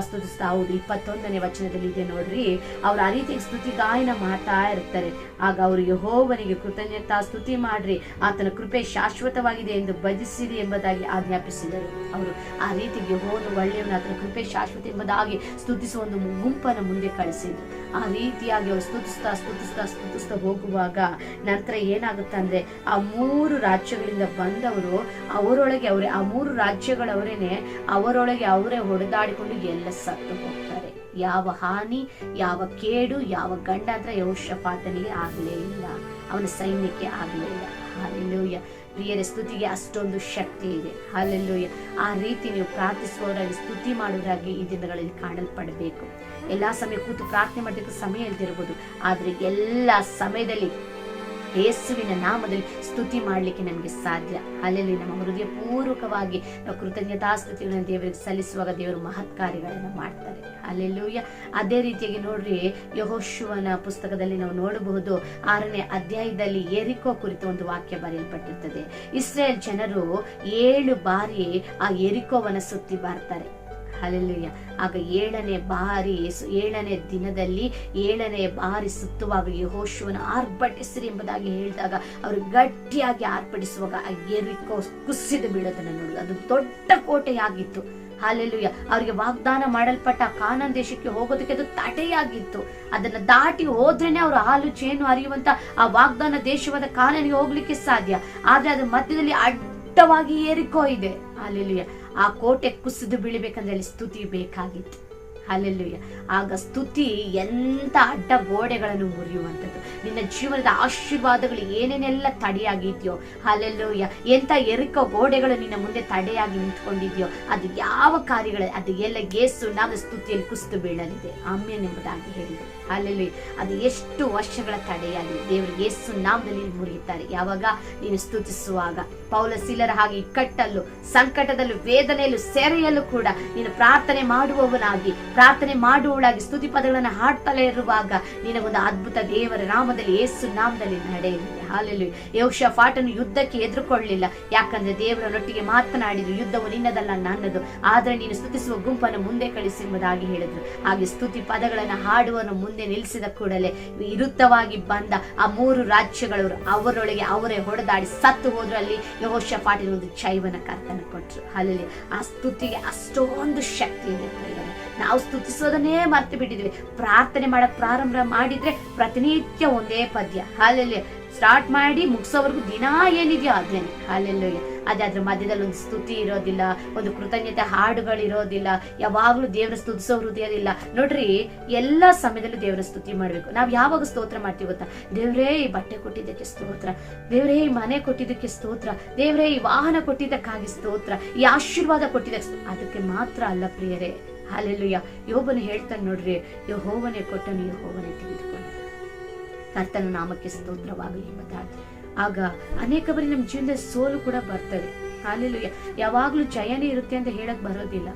ಹೌದು, 21ನೇ ವಚನದಲ್ಲಿ ಇದೆ ನೋಡ್ರಿ. ಅವ್ರು ಆ ರೀತಿಯಾಗಿ ಸ್ತುತಿ ಗಾಯನ ಮಾಡ್ತಾ ಇರ್ತಾರೆ. ಆಗ ಅವರು ಯೆಹೋವನಿಗೆ ಕೃತಜ್ಞತಾ ಸ್ತುತಿ ಮಾಡ್ರಿ, ಆತನ ಕೃಪೆ ಶಾಶ್ವತವಾಗಿದೆ ಎಂದು ಭಜಿಸಿರಿ ಎಂಬುದಾಗಿ ಆಜ್ಞಾಪಿಸಿದರು. ಅವರು ಆ ರೀತಿಗೆ ಯೆಹೋವನು ಒಳ್ಳೆಯವನು, ಆತನ ಕೃಪೆ ಶಾಶ್ವತ ಎಂಬುದಾಗಿ ಸ್ತುತಿಸುವ ಒಂದು ಗುಂಪನ್ನು ಮುಂದೆ ಕಳಿಸಿದ್ರು. ಆ ರೀತಿಯಾಗಿ ಅವರು ಸ್ತುತಿಸ್ತಾ ಹೋಗುವಾಗ ನಂತರ ಏನಾಗುತ್ತೆ ಅಂದ್ರೆ, ಆ 3 ರಾಜ್ಯಗಳಿಂದ ಬಂದವರು ಅವರೊಳಗೆ ಅವರೇ, ಆ 3 ರಾಜ್ಯಗಳವರೇನೆ ಅವರೊಳಗೆ ಅವರೇ ಹೊಡೆದಾಡಿಕೊಂಡು ಎಲ್ಲ ಸತ್ತು ಹೋಗ್ತಾರೆ. ಯಾವ ಹಾನಿ, ಯಾವ ಕೇಡು, ಯಾವ ಗಂಡಾಂತರ ಯೆಹೋಷಾಫಾತನಿಗೆ ಆಗಲೇ ಇಲ್ಲ, ಅವನ ಸೈನ್ಯಕ್ಕೆ ಆಗಲೇ ಇಲ್ಲ. ಹಲ್ಲೆಲೂಯಾ. ಪ್ರಿಯರೇ, ಸ್ತುತಿಗೆ ಅಷ್ಟೊಂದು ಶಕ್ತಿ ಇದೆ. ಹಲ್ಲೆಲೂಯಾ. ಆ ರೀತಿ ನೀವು ಪ್ರಾರ್ಥಿಸುವವರಾಗಿ, ಸ್ತುತಿ ಮಾಡುವವರಾಗಿ ಈ ದಿನಗಳಲ್ಲಿ ಕಾಣಲ್ಪಡಬೇಕು. ಎಲ್ಲಾ ಸಮಯ ಕೂತು ಪ್ರಾರ್ಥನೆ ಮಾಡಲಿಕ್ಕೆ ಸಮಯ ಇಲ್ದಿರ್ಬೋದು, ಆದ್ರೆ ಎಲ್ಲ ಸಮಯದಲ್ಲಿ ಯೇಸುವಿನ ನಾಮದಲ್ಲಿ ಸ್ತುತಿ ಮಾಡಲಿಕ್ಕೆ ನಮಗೆ ಸಾಧ್ಯ. ಅಲ್ಲಲ್ಲಿ ನಮ್ಮ ಹೃದಯ ಪೂರ್ವಕವಾಗಿ ನಾವು ಕೃತಜ್ಞತಾ ಸ್ತುತಿಗಳನ್ನು ದೇವರಿಗೆ ಸಲ್ಲಿಸುವಾಗ ದೇವರು ಮಹತ್ ಕಾರ್ಯಗಳನ್ನು ಮಾಡ್ತಾರೆ. ಹಲ್ಲೆಲೂಯಾ. ಅದೇ ರೀತಿಯಾಗಿ ನೋಡ್ರಿ, ಯೆಹೋಶುವನ ಪುಸ್ತಕದಲ್ಲಿ ನಾವು ನೋಡಬಹುದು, 6ನೇ ಅಧ್ಯಾಯದಲ್ಲಿ ಯೆರಿಕೋ ಕುರಿತು ಒಂದು ವಾಕ್ಯ ಬರೆಯಲ್ಪಟ್ಟಿರ್ತದೆ. ಇಸ್ರೇಲ್ ಜನರು 7 ಬಾರಿ ಆ ಯೆರಿಕೋವನ್ನ ಸುತ್ತಿ ಬರ್ತಾರೆ. ಹಲ್ಲೆಲೂಯಾ. ಆಗ 7ನೇ ದಿನದಲ್ಲಿ 7ನೇ ಬಾರಿ ಸುತ್ತುವಾಗ ಯೆಹೋಶುವನ ಆರ್ಭಟಿಸಿರಿ ಎಂಬುದಾಗಿ ಹೇಳಿದಾಗ ಅವರು ಗಟ್ಟಿಯಾಗಿ ಆರ್ಭಟಿಸುವಾಗ ಆ ಯೆರಿಕೋ ಕುಸಿದು ಬೀಳೋದನ್ನು ನೋಡುದು. ಅದು ದೊಡ್ಡ ಕೋಟೆಯಾಗಿತ್ತು. ಹಲ್ಲೆಲೂಯಾ. ಅವರಿಗೆ ವಾಗ್ದಾನ ಮಾಡಲ್ಪಟ್ಟ ಕಾನಾನ್ ದೇಶಕ್ಕೆ ಹೋಗೋದಕ್ಕೆ ಅದು ತಡೆಯಾಗಿತ್ತು. ಅದನ್ನ ದಾಟಿ ಹೋದ್ರೇನೆ ಅವರು ಹಾಲು ಚೇನು ಹರಿಯುವಂತ ಆ ವಾಗ್ದಾನ ದೇಶವಾದ ಕಾನಾನಿಗೆ ಹೋಗ್ಲಿಕ್ಕೆ ಸಾಧ್ಯ. ಆದ್ರೆ ಅದ್ರ ಮಧ್ಯದಲ್ಲಿ ಅಡ್ಡವಾಗಿ ಯೆರಿಕೋ ಇದೆ. ಹಲ್ಲೆಲೂಯಾ. ಆ ಕೋಟೆ ಕುಸಿದು ಬೀಳಬೇಕಂದ್ರೆ ಅಲ್ಲಿ ಸ್ತುತಿ ಬೇಕಾಗಿತ್ತು. ಹಲ್ಲೆಲೂಯ. ಆಗ ಸ್ತುತಿ ಎಂತ ಅಡ್ಡ ಗೋಡೆಗಳನ್ನು ಮುರಿಯುವಂಥದ್ದು. ನಿನ್ನ ಜೀವನದ ಆಶೀರ್ವಾದಗಳು ಏನೇನೆಲ್ಲ ತಡೆಯಾಗಿದ್ಯೋ, ಹಲ್ಲೆಲೂಯ, ಎಂತ ಎರಿಕ ಗೋಡೆಗಳು ನಿನ್ನ ಮುಂದೆ ತಡೆಯಾಗಿ ನಿಂತ್ಕೊಂಡಿದ್ಯೋ, ಅದು ಯಾವ ಕಾರ್ಯಗಳು ಅದು ಎಲ್ಲ ಯೇಸು ನಾಮದ ಸ್ತುತಿಯಲ್ಲಿ ಕುಸಿದು ಬೀಳಲಿದೆ. ಆಮೇನ್ ಎಂಬುದಾಗಿ ಹೇಳಿದೆ. ಹಲ್ಲೆಲೂಯ. ಅದು ಎಷ್ಟು ವರ್ಷಗಳ ತಡೆಯಾಗಿ ದೇವರು ಯೇಸು ನಾಮದಲ್ಲಿ ಮುರಿಯುತ್ತಾರೆ ಯಾವಾಗ ನೀನು ಸ್ತುತಿಸುವಾಗ. ಪೌಲ ಸೀಲರ ಹಾಗೆ ಇಕ್ಕಟ್ಟಲ್ಲೂ, ಸಂಕಟದಲ್ಲೂ, ವೇದನೆಯಲ್ಲೂ, ಸೆರೆಯಲ್ಲೂ ಕೂಡ ನೀನು ಪ್ರಾರ್ಥನೆ ಮಾಡುವವನಾಗಿ, ಪ್ರಾರ್ಥನೆ ಮಾಡುವವಳಾಗಿ ಸ್ತುತಿ ಪದಗಳನ್ನು ಹಾಡ್ತಲೇ ಇರುವಾಗ ನಿನಗೊಂದು ಅದ್ಭುತ ದೇವರ ನಾಮದಲ್ಲಿ ಯೇಸು ನಾಮದಲ್ಲಿ ನಡೆಯಲಿದೆ. ಹಾಲೆಲೂಯ. ಯೆಹೋಷಾಫಾಟನು ಯುದ್ಧಕ್ಕೆ ಎದುರುಕೊಳ್ಳಲಿಲ್ಲ, ಯಾಕಂದ್ರೆ ದೇವರೊಟ್ಟಿಗೆ ಮಾತನಾಡಿದ್ರು, ಯುದ್ಧವು ನಿನ್ನದಲ್ಲ ನನ್ನದು, ಆದ್ರೆ ನೀನು ಸ್ತುತಿಸುವ ಗುಂಪನ್ನು ಮುಂದೆ ಕಳಿಸಿ ಎಂಬುದಾಗಿ ಹೇಳಿದ್ರು. ಹಾಗೆ ಸ್ತುತಿ ಪದಗಳನ್ನು ಹಾಡುವನ್ನು ಮುಂದೆ ನಿಲ್ಲಿಸಿದ ಕೂಡಲೇ ವಿರುದ್ಧವಾಗಿ ಬಂದ ಆ 3 ರಾಜ್ಯಗಳವರು ಅವರೊಳಗೆ ಅವರೇ ಹೊಡೆದಾಡಿ ಸತ್ತು ಹೋದ್ರು. ಅಲ್ಲಿ ಯೆಹೋಷಾಫಾಟನಿಗೆ ಒಂದು ಜೈವನ ಕರ್ತನ ಕೊಟ್ಟರು. ಅಲ್ಲಿ ಆ ಸ್ತುತಿಗೆ ಅಷ್ಟೊಂದು ಶಕ್ತಿ ಇದೆ. ನಾವು ಸ್ತುತಿಸೋದನ್ನೇ ಮರ್ತು ಬಿಟ್ಟಿದ್ವಿ. ಪ್ರಾರ್ಥನೆ ಮಾಡಕ್ ಪ್ರಾರಂಭ ಮಾಡಿದ್ರೆ ಪ್ರತಿನಿತ್ಯ ಒಂದೇ ಪದ್ಯ, ಹಾಲೆಲ್ಲ ಸ್ಟಾರ್ಟ್ ಮಾಡಿ ಮುಗಿಸೋವರೆಗೂ ದಿನ ಏನಿದೆಯೋ ಅದೇನೆ. ಹಾಲೆಲ್ಲೂಯ. ಅದ್ರ ಮಧ್ಯದಲ್ಲಿ ಒಂದು ಸ್ತುತಿ ಇರೋದಿಲ್ಲ, ಒಂದು ಕೃತಜ್ಞತೆ ಹಾಡುಗಳು ಇರೋದಿಲ್ಲ, ಯಾವಾಗ್ಲೂ ದೇವರ ಸ್ತುತಿಸೋ ಹೃದಯದಿಲ್ಲ. ನೋಡ್ರಿ, ಎಲ್ಲಾ ಸಮಯದಲ್ಲೂ ದೇವರ ಸ್ತುತಿ ಮಾಡ್ಬೇಕು. ನಾವ್ ಯಾವಾಗ ಸ್ತೋತ್ರ ಮಾಡ್ತೀವಿ ಗೊತ್ತಾ? ದೇವ್ರೇ ಈ ಬಟ್ಟೆ ಕೊಟ್ಟಿದ್ದಕ್ಕೆ ಸ್ತೋತ್ರ, ದೇವ್ರೇ ಈ ಮನೆ ಕೊಟ್ಟಿದ್ದಕ್ಕೆ ಸ್ತೋತ್ರ, ದೇವ್ರೇ ಈ ವಾಹನ ಕೊಟ್ಟಿದ್ದಕ್ಕಾಗಿ ಸ್ತೋತ್ರ, ಈ ಆಶೀರ್ವಾದ ಕೊಟ್ಟಿದ್ದಕ್ಕೆ. ಅದಕ್ಕೆ ಮಾತ್ರ ಅಲ್ಲ ಪ್ರಿಯರೇ. ಹಲ್ಲೆಲೂಯ. ಯೋಬನು ಹೇಳ್ತಾನೆ ನೋಡ್ರಿ, ಯೆಹೋವನೇ ಕೊಟ್ಟನು, ಯೆಹೋವನೇ ತೆಗೆದುಕೊಂಡು. ಕರ್ತನ ನಾಮಕ್ಕೆ ಸ್ತೋತ್ರವಾಗಲಿ ಎಂಬುದಾಗಿ. ಆಗ ಅನೇಕ ಬಾರಿ ನಮ್ಮ ಜೀವನದಲ್ಲಿ ಸೋಲು ಕೂಡ ಬರ್ತದೆ. ಹಲ್ಲೆಲೂಯ. ಯಾವಾಗ್ಲೂ ಜಯನೇ ಇರುತ್ತೆ ಅಂತ ಹೇಳಕ್ ಬರೋದಿಲ್ಲ.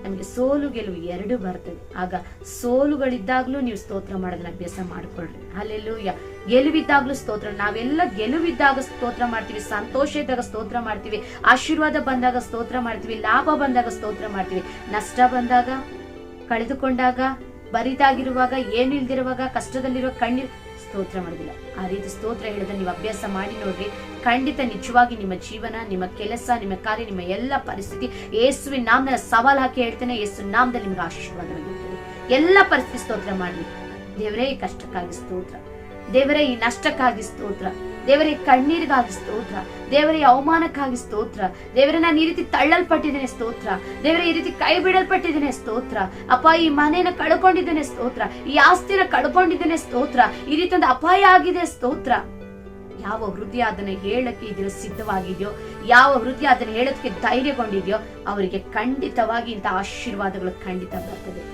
ನಮ್ಗೆ ಸೋಲು ಗೆಲುವು 2 ಬರ್ತದೆ. ಆಗ ಸೋಲುಗಳಿದ್ದಾಗ್ಲೂ ನೀವು ಸ್ತೋತ್ರ ಮಾಡೋದನ್ನ ಅಭ್ಯಾಸ ಮಾಡ್ಕೊಳ್ರಿ. ಹಲ್ಲೆಲೂಯ. ಗೆಲುವಿದ್ದಾಗ್ಲೂ ಸ್ತೋತ್ರ. ನಾವೆಲ್ಲ ಗೆಲುವಿದ್ದಾಗ ಸ್ತೋತ್ರ ಮಾಡ್ತೀವಿ, ಸಂತೋಷ ಇದ್ದಾಗ ಸ್ತೋತ್ರ ಮಾಡ್ತೀವಿ, ಆಶೀರ್ವಾದ ಬಂದಾಗ ಸ್ತೋತ್ರ ಮಾಡ್ತೀವಿ, ಲಾಭ ಬಂದಾಗ ಸ್ತೋತ್ರ ಮಾಡ್ತೀವಿ. ನಷ್ಟ ಬಂದಾಗ, ಕಳೆದುಕೊಂಡಾಗ, ಬರಿದಾಗಿರುವಾಗ, ಏನಿಲ್ದಿರುವಾಗ, ಕಷ್ಟದಲ್ಲಿರುವ ಕಣ್ಣೀರು ಸ್ತೋತ್ರ ಮಾಡೋದಿಲ್ಲ. ಆ ರೀತಿ ಸ್ತೋತ್ರ ಹೇಳಿದ್ರೆ ನೀವು ಅಭ್ಯಾಸ ಮಾಡಿ ನೋಡ್ರಿ, ಖಂಡಿತ ನಿಜವಾಗಿ ನಿಮ್ಮ ಜೀವನ, ನಿಮ್ಮ ಕೆಲಸ, ನಿಮ್ಮ ಕಾರ್ಯ, ನಿಮ್ಮ ಎಲ್ಲ ಪರಿಸ್ಥಿತಿ ಯೇಸುವಿನ ನಾಮದಲ್ಲಿ ಸವಾಲ್ ಹಾಕಿ ಹೇಳ್ತೇನೆ, ಯೇಸು ನಾಮದಲ್ಲಿ ನಿಮ್ಗೆ ಆಶೀರ್ವಾದವಾಗಿರ್ತದೆ. ಎಲ್ಲ ಪರಿಸ್ಥಿತಿ ಸ್ತೋತ್ರ ಮಾಡಿ. ದೇವರೇ ಈ ಕಷ್ಟಕ್ಕಾಗಿ ಸ್ತೋತ್ರ, ದೇವರೇ ಈ ನಷ್ಟಕ್ಕಾಗಿ ಸ್ತೋತ್ರ, ದೇವರೇ ಕಣ್ಣೀರಿಗಾಗಿ ಸ್ತೋತ್ರ, ದೇವರೇ ಅವಮಾನಕ್ಕಾಗಿ ಸ್ತೋತ್ರ, ದೇವರೇ ನಾನು ಈ ರೀತಿ ತಳ್ಳಲ್ಪಟ್ಟಿದ್ದೇನೆ ಸ್ತೋತ್ರ, ದೇವರೇ ಈ ರೀತಿ ಕೈ ಬಿಡಲ್ಪಟ್ಟಿದ್ದೇನೆ ಸ್ತೋತ್ರ, ಅಪ್ಪ ಈ ಮನೆಯನ್ನ ಕಳ್ಕೊಂಡಿದ್ದೇನೆ ಸ್ತೋತ್ರ, ಈ ಆಸ್ತಿನ ಕಳ್ಕೊಂಡಿದ್ದೇನೆ ಸ್ತೋತ್ರ, ಈ ರೀತಿ ಒಂದು ಅಪಾಯ ಆಗಿದೆ ಸ್ತೋತ್ರ. ಯಾವ ಹೃದಯ ಅದನ್ನ ಹೇಳಕ್ಕೆ ಇದರ ಸಿದ್ಧವಾಗಿದೆಯೋ, ಯಾವ ಹೃದಯ ಅದನ್ನ ಹೇಳೋದಕ್ಕೆ ಧೈರ್ಯಗೊಂಡಿದೆಯೋ, ಅವರಿಗೆ ಖಂಡಿತವಾಗಿ ಇಂಥ ಆಶೀರ್ವಾದಗಳು ಖಂಡಿತ ಬರ್ತದೆ.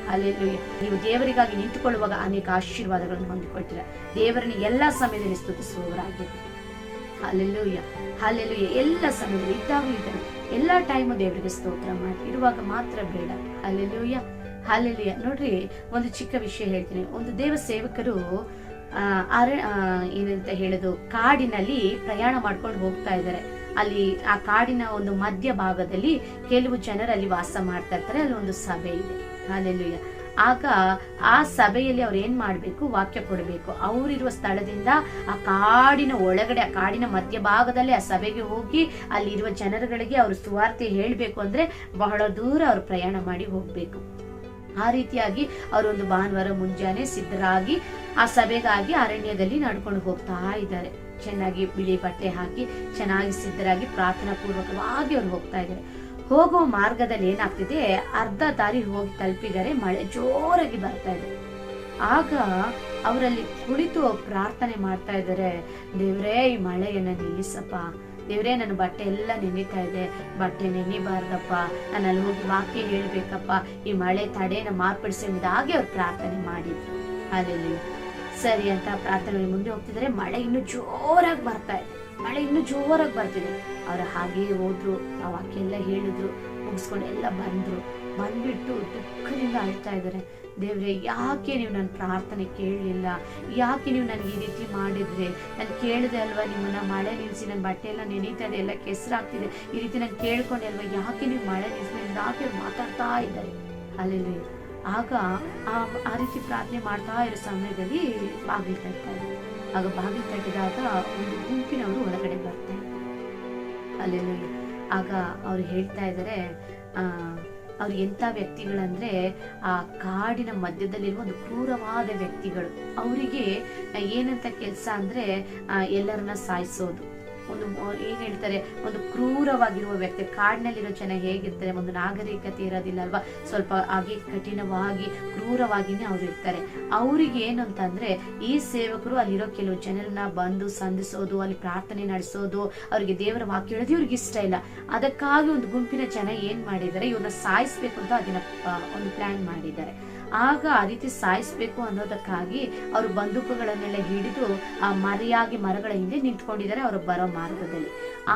ಹಲ್ಲೆಲೂಯ. ನೀವು ದೇವರಿಗಾಗಿ ನಿಂತುಕೊಳ್ಳುವಾಗ ಅನೇಕ ಆಶೀರ್ವಾದಗಳನ್ನು ಹೊಂದಿಕೊಳ್ತೀರ. ದೇವರನ್ನು ಎಲ್ಲಾ ಸಮಯದಲ್ಲಿ ಸ್ತುತಿಸುವವರಾಗಿದ್ದೀರಿ. ಹಲ್ಲೆಲೂಯ. ಹಲ್ಲೆಲೂಯ. ಎಲ್ಲ ಸಮಯದಲ್ಲಿ ಇದ್ದಾಗಲೂ ಇದ್ದಾರೆ, ಎಲ್ಲಾ ಟೈಮು ದೇವರಿಗೆ ಸ್ತೋತ್ರ ಮಾಡಿ. ಇರುವಾಗ ಮಾತ್ರ ಬೇಡ. ಹಲ್ಲೆಲೂಯ. ಹಲ್ಲೆಲೂಯ. ನೋಡ್ರಿ, ಒಂದು ಚಿಕ್ಕ ವಿಷಯ ಹೇಳ್ತೀನಿ. ಒಂದು ದೇವ ಸೇವಕರು ಏನಂತ ಹೇಳೋದು, ಕಾಡಿನಲ್ಲಿ ಪ್ರಯಾಣ ಮಾಡ್ಕೊಂಡು ಹೋಗ್ತಾ ಇದ್ದಾರೆ. ಅಲ್ಲಿ ಆ ಕಾಡಿನ ಒಂದು ಮಧ್ಯ ಭಾಗದಲ್ಲಿ ಕೆಲವು ಜನರಲ್ಲಿ ವಾಸ ಮಾಡ್ತಾ ಇರ್ತಾರೆ. ಅಲ್ಲಿ ಒಂದು ಸಭೆ ಇದೆ. ಹಲ್ಲೆಲೂಯ. ಆಗ ಆ ಸಭೆಯಲ್ಲಿ ಅವ್ರು ಏನ್ ಮಾಡ್ಬೇಕು, ವಾಕ್ಯ ಕೊಡಬೇಕು. ಅವರಿರುವ ಸ್ಥಳದಿಂದ ಆ ಕಾಡಿನ ಒಳಗಡೆ, ಆ ಕಾಡಿನ ಮಧ್ಯ ಭಾಗದಲ್ಲಿ ಆ ಸಭೆಗೆ ಹೋಗಿ ಅಲ್ಲಿರುವ ಜನರುಗಳಿಗೆ ಅವರು ಸುವಾರ್ತೆ ಹೇಳ್ಬೇಕು ಅಂದ್ರೆ ಬಹಳ ದೂರ ಅವ್ರು ಪ್ರಯಾಣ ಮಾಡಿ ಹೋಗ್ಬೇಕು. ಆ ರೀತಿಯಾಗಿ ಅವರೊಂದು ಭಾನುವಾರ ಮುಂಜಾನೆ ಸಿದ್ಧರಾಗಿ ಆ ಸಭೆಗಾಗಿ ಅರಣ್ಯದಲ್ಲಿ ನಡ್ಕೊಂಡು ಹೋಗ್ತಾ ಇದ್ದಾರೆ. ಚೆನ್ನಾಗಿ ಬಿಳಿ ಬಟ್ಟೆ ಹಾಕಿ ಚೆನ್ನಾಗಿ ಸಿದ್ಧರಾಗಿ ಪ್ರಾರ್ಥನಾ ಪೂರ್ವಕವಾಗಿ ಅವ್ರು ಹೋಗ್ತಾ ಇದ್ದಾರೆ. ಹೋಗುವ ಮಾರ್ಗದಲ್ಲಿ ಏನಾಗ್ತಿದೆ, ಅರ್ಧ ದಾರಿ ಹೋಗಿ ತಲುಪಿದರೆ ಮಳೆ ಜೋರಾಗಿ ಬರ್ತಾ ಇದೆ. ಆಗ ಅವರಲ್ಲಿ ಕುಳಿತು ಪ್ರಾರ್ಥನೆ ಮಾಡ್ತಾ ಇದ್ದಾರೆ, ದೇವ್ರೇ ಈ ಮಳೆಯನ್ನ ನಿಲ್ಲಿಸಪ್ಪ, ದೇವ್ರೇ ನನ್ನ ಬಟ್ಟೆ ಎಲ್ಲ ನೆನೀತಾ ಇದೆ, ಬಟ್ಟೆ ನೆನಿಬಾರ್ದಪ್ಪ, ನಾನು ಅಲ್ಲಿ ಹೋಗಿ ವಾಕ್ಯ ಹೇಳ್ಬೇಕಪ್ಪ, ಈ ಮಳೆ ತಡೆನ ಮಾರ್ಪಡಿಸಿ ಎಂಬುದಾಗಿ ಅವ್ರು ಪ್ರಾರ್ಥನೆ ಮಾಡಿದ್ರು. ಅಲ್ಲಲ್ಲಿ ಸರಿ ಅಂತ ಪ್ರಾರ್ಥನೆ ಮುಂದೆ ಹೋಗ್ತಿದ್ರೆ ಮಳೆ ಇನ್ನು ಜೋರಾಗಿ ಬರ್ತಾ ಇದೆ. ಮಳೆ ಇನ್ನು ಜೋರಾಗಿ ಬರ್ತಿದೆ. ಅವ್ರು ಹಾಗೆಯೇ ಹೋದ್ರು, ಆ ವಾಕ್ಯ ಎಲ್ಲ ಹೇಳಿದ್ರು, ಮುಗಿಸ್ಕೊಂಡು ಎಲ್ಲ ಬಂದ್ಬಿಟ್ಟು ದುಃಖದಿಂದ ಅಳ್ತಾ ಇದ್ದಾರೆ. ದೇವ್ರೆ, ಯಾಕೆ ನೀವು ನನ್ನ ಪ್ರಾರ್ಥನೆ ಕೇಳಲಿಲ್ಲ? ಯಾಕೆ ನೀವು ನನಗೆ ಈ ರೀತಿ ಮಾಡಿದ್ರೆ? ನಾನು ಕೇಳಿದೆ ಅಲ್ವಾ ನಿಮ್ಮನ್ನ, ಮಳೆ ನಿಲ್ಲಿಸಿ ನನ್ನ ಬಟ್ಟೆ ಎಲ್ಲ ನೆನೀತಾ ಇದೆ, ಎಲ್ಲ ಕೆಸರಾಗ್ತಿದೆ, ಈ ರೀತಿ ನಾನು ಕೇಳ್ಕೊಂಡೆ ಅಲ್ವಾ, ಯಾಕೆ ನೀವು ಮಳೆ ನಿಲ್ಲಿಸಿ? ಯಾಕೆ ಮಾತಾಡ್ತಾ ಇದ್ದಾರೆ. ಅಲ್ಲಿ ಆಗ ಆ ರೀತಿ ಪ್ರಾರ್ಥನೆ ಮಾಡ್ತಾ ಇರೋ ಸಮಯದಲ್ಲಿ ಬಾಗಿಲು ತಟ್ತಾ ಇದ್ದಾರೆ. ಆಗ ಬಾಗಿಲು ತಟ್ಟಿದಾಗ ಒಂದು ಗುಂಪಿನವರು ಒಳಗಡೆ ಬರ್ತಾರೆ. ಅಲ್ಲೆಲ್ಲ ಆಗ ಅವ್ರು ಹೇಳ್ತಾ ಇದ್ದಾರೆ, ಅವ್ರು ಎಂಥ ವ್ಯಕ್ತಿಗಳಂದ್ರೆ ಆ ಕಾಡಿನ ಮಧ್ಯದಲ್ಲಿರುವ ಒಂದು ಕ್ರೂರವಾದ ವ್ಯಕ್ತಿಗಳು. ಅವರಿಗೆ ಏನಂತ ಕೆಲಸ ಅಂದ್ರೆ ಎಲ್ಲರನ್ನ ಸಾಯಿಸೋದು, ಒಂದು ಏನ್ ಹೇಳ್ತಾರೆ, ಒಂದು ಕ್ರೂರವಾಗಿರುವ ವ್ಯಕ್ತಿ. ಕಾಡಿನಲ್ಲಿರೋ ಜನ ಹೇಗಿರ್ತಾರೆ, ಒಂದು ನಾಗರಿಕತೆ ಇರೋದಿಲ್ಲ ಅಲ್ವಾ, ಸ್ವಲ್ಪ ಹಾಗೆ ಕಠಿಣವಾಗಿ ಕ್ರೂರವಾಗಿನೇ ಅವ್ರು ಇರ್ತಾರೆ. ಅವ್ರಿಗೆ ಏನು ಅಂತಂದ್ರೆ ಈ ಸೇವಕರು ಅಲ್ಲಿರೋ ಕೆಲವು ಜನರನ್ನ ಬಂದು ಸಂಧಿಸೋದು, ಅಲ್ಲಿ ಪ್ರಾರ್ಥನೆ ನಡೆಸೋದು, ಅವ್ರಿಗೆ ದೇವರ ವಾಕ್ಯ ಹೇಳೋದು ಇವ್ರಿಗೆ ಇಷ್ಟ ಇಲ್ಲ. ಅದಕ್ಕಾಗಿ ಒಂದು ಗುಂಪಿನ ಜನ ಏನ್ ಮಾಡಿದ್ದಾರೆ, ಇವ್ರನ್ನ ಸಾಯಿಸ್ಬೇಕು ಅಂತ ಅದನ್ನ ಒಂದು ಪ್ಲಾನ್ ಮಾಡಿದ್ದಾರೆ. ಆಗ ಆ ರೀತಿ ಸಾಯಿಸ್ಬೇಕು ಅನ್ನೋದಕ್ಕಾಗಿ ಅವರು ಬಂದೂಕುಗಳನ್ನೆಲ್ಲ ಹಿಡಿದು ಆ ಮರಗಳ ಹಿಂದೆ ನಿಂತ್ಕೊಂಡಿದ್ದಾರೆ ಅವರ ಬರೋ ಮಾರ್ಗದಲ್ಲಿ.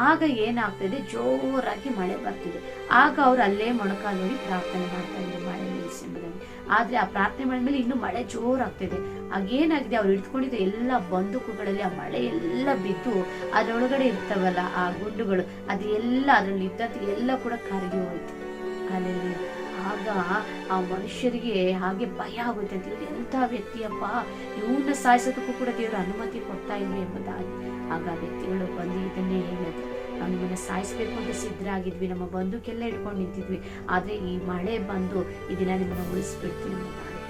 ಆಗ ಏನಾಗ್ತದೆ, ಜೋರಾಗಿ ಮಳೆ ಬರ್ತಿದೆ. ಆಗ ಅವ್ರು ಅಲ್ಲೇ ಮೊಣಕಾಲು ನೋಡಿ ಪ್ರಾರ್ಥನೆ ಮಾಡ್ತಾ ಇದ್ದಾರೆ ಮಳೆ ನಿಲ್ಲಿಸಿ ಎಂಬುದಾಗಿ. ಆದ್ರೆ ಆ ಪ್ರಾರ್ಥನೆ ಮಾಡಿದ್ಮೇಲೆ ಇನ್ನೂ ಮಳೆ ಜೋರಾಗ್ತಿದೆ. ಆಗೇನಾಗಿದೆ, ಅವ್ರು ಹಿಡ್ಕೊಂಡಿದ್ದ ಎಲ್ಲ ಬಂದೂಕುಗಳಲ್ಲಿ ಆ ಮಳೆ ಎಲ್ಲ ಬಿದ್ದು ಅದರೊಳಗಡೆ ಇರ್ತವಲ್ಲ ಆ ಗುಂಡುಗಳು, ಅದೆಲ್ಲ ಅದರಲ್ಲಿ ಇದ್ದಂತ ಎಲ್ಲ ಕೂಡ ಕರಗಿ ಹೋಯ್ತು. ಅಲ್ಲಿ ಆಗ ಆ ಮನುಷ್ಯರಿಗೆ ಹಾಗೆ ಭಯ ಆಗುತ್ತೆ ಅಂತ, ಇವ್ರು ಎಂಥ ವ್ಯಕ್ತಿಯಪ್ಪ, ಇವನ್ನ ಸಾಯಿಸೋದಕ್ಕೂ ಕೂಡ ದೇವರು ಅನುಮತಿ ಕೊಡ್ತಾ ಇಲ್ವೇ ಎಂಬುದಾಗಿ. ಆಗ ವ್ಯಕ್ತಿಗಳು ಬಂದು ಇದನ್ನೇ ಹೇಳಿದ್ರು, ನಾವು ನಿಮ್ಮನ್ನ ಸಾಯಿಸ್ಬೇಕು ಅಂತ ಸಿದ್ಧರಾಗಿದ್ವಿ, ನಮ್ಮ ಬಂದೂಕೆಲ್ಲ ಇಟ್ಕೊಂಡು ನಿಂತಿದ್ವಿ, ಆದ್ರೆ ಈ ಮಳೆ ಬಂದು ಈ ದಿನ ನಿಮ್ಮನ್ನ ಉಳಿಸ್ಬಿಡ್ತೀವಿ ಎಂಬುದಾಗಿ.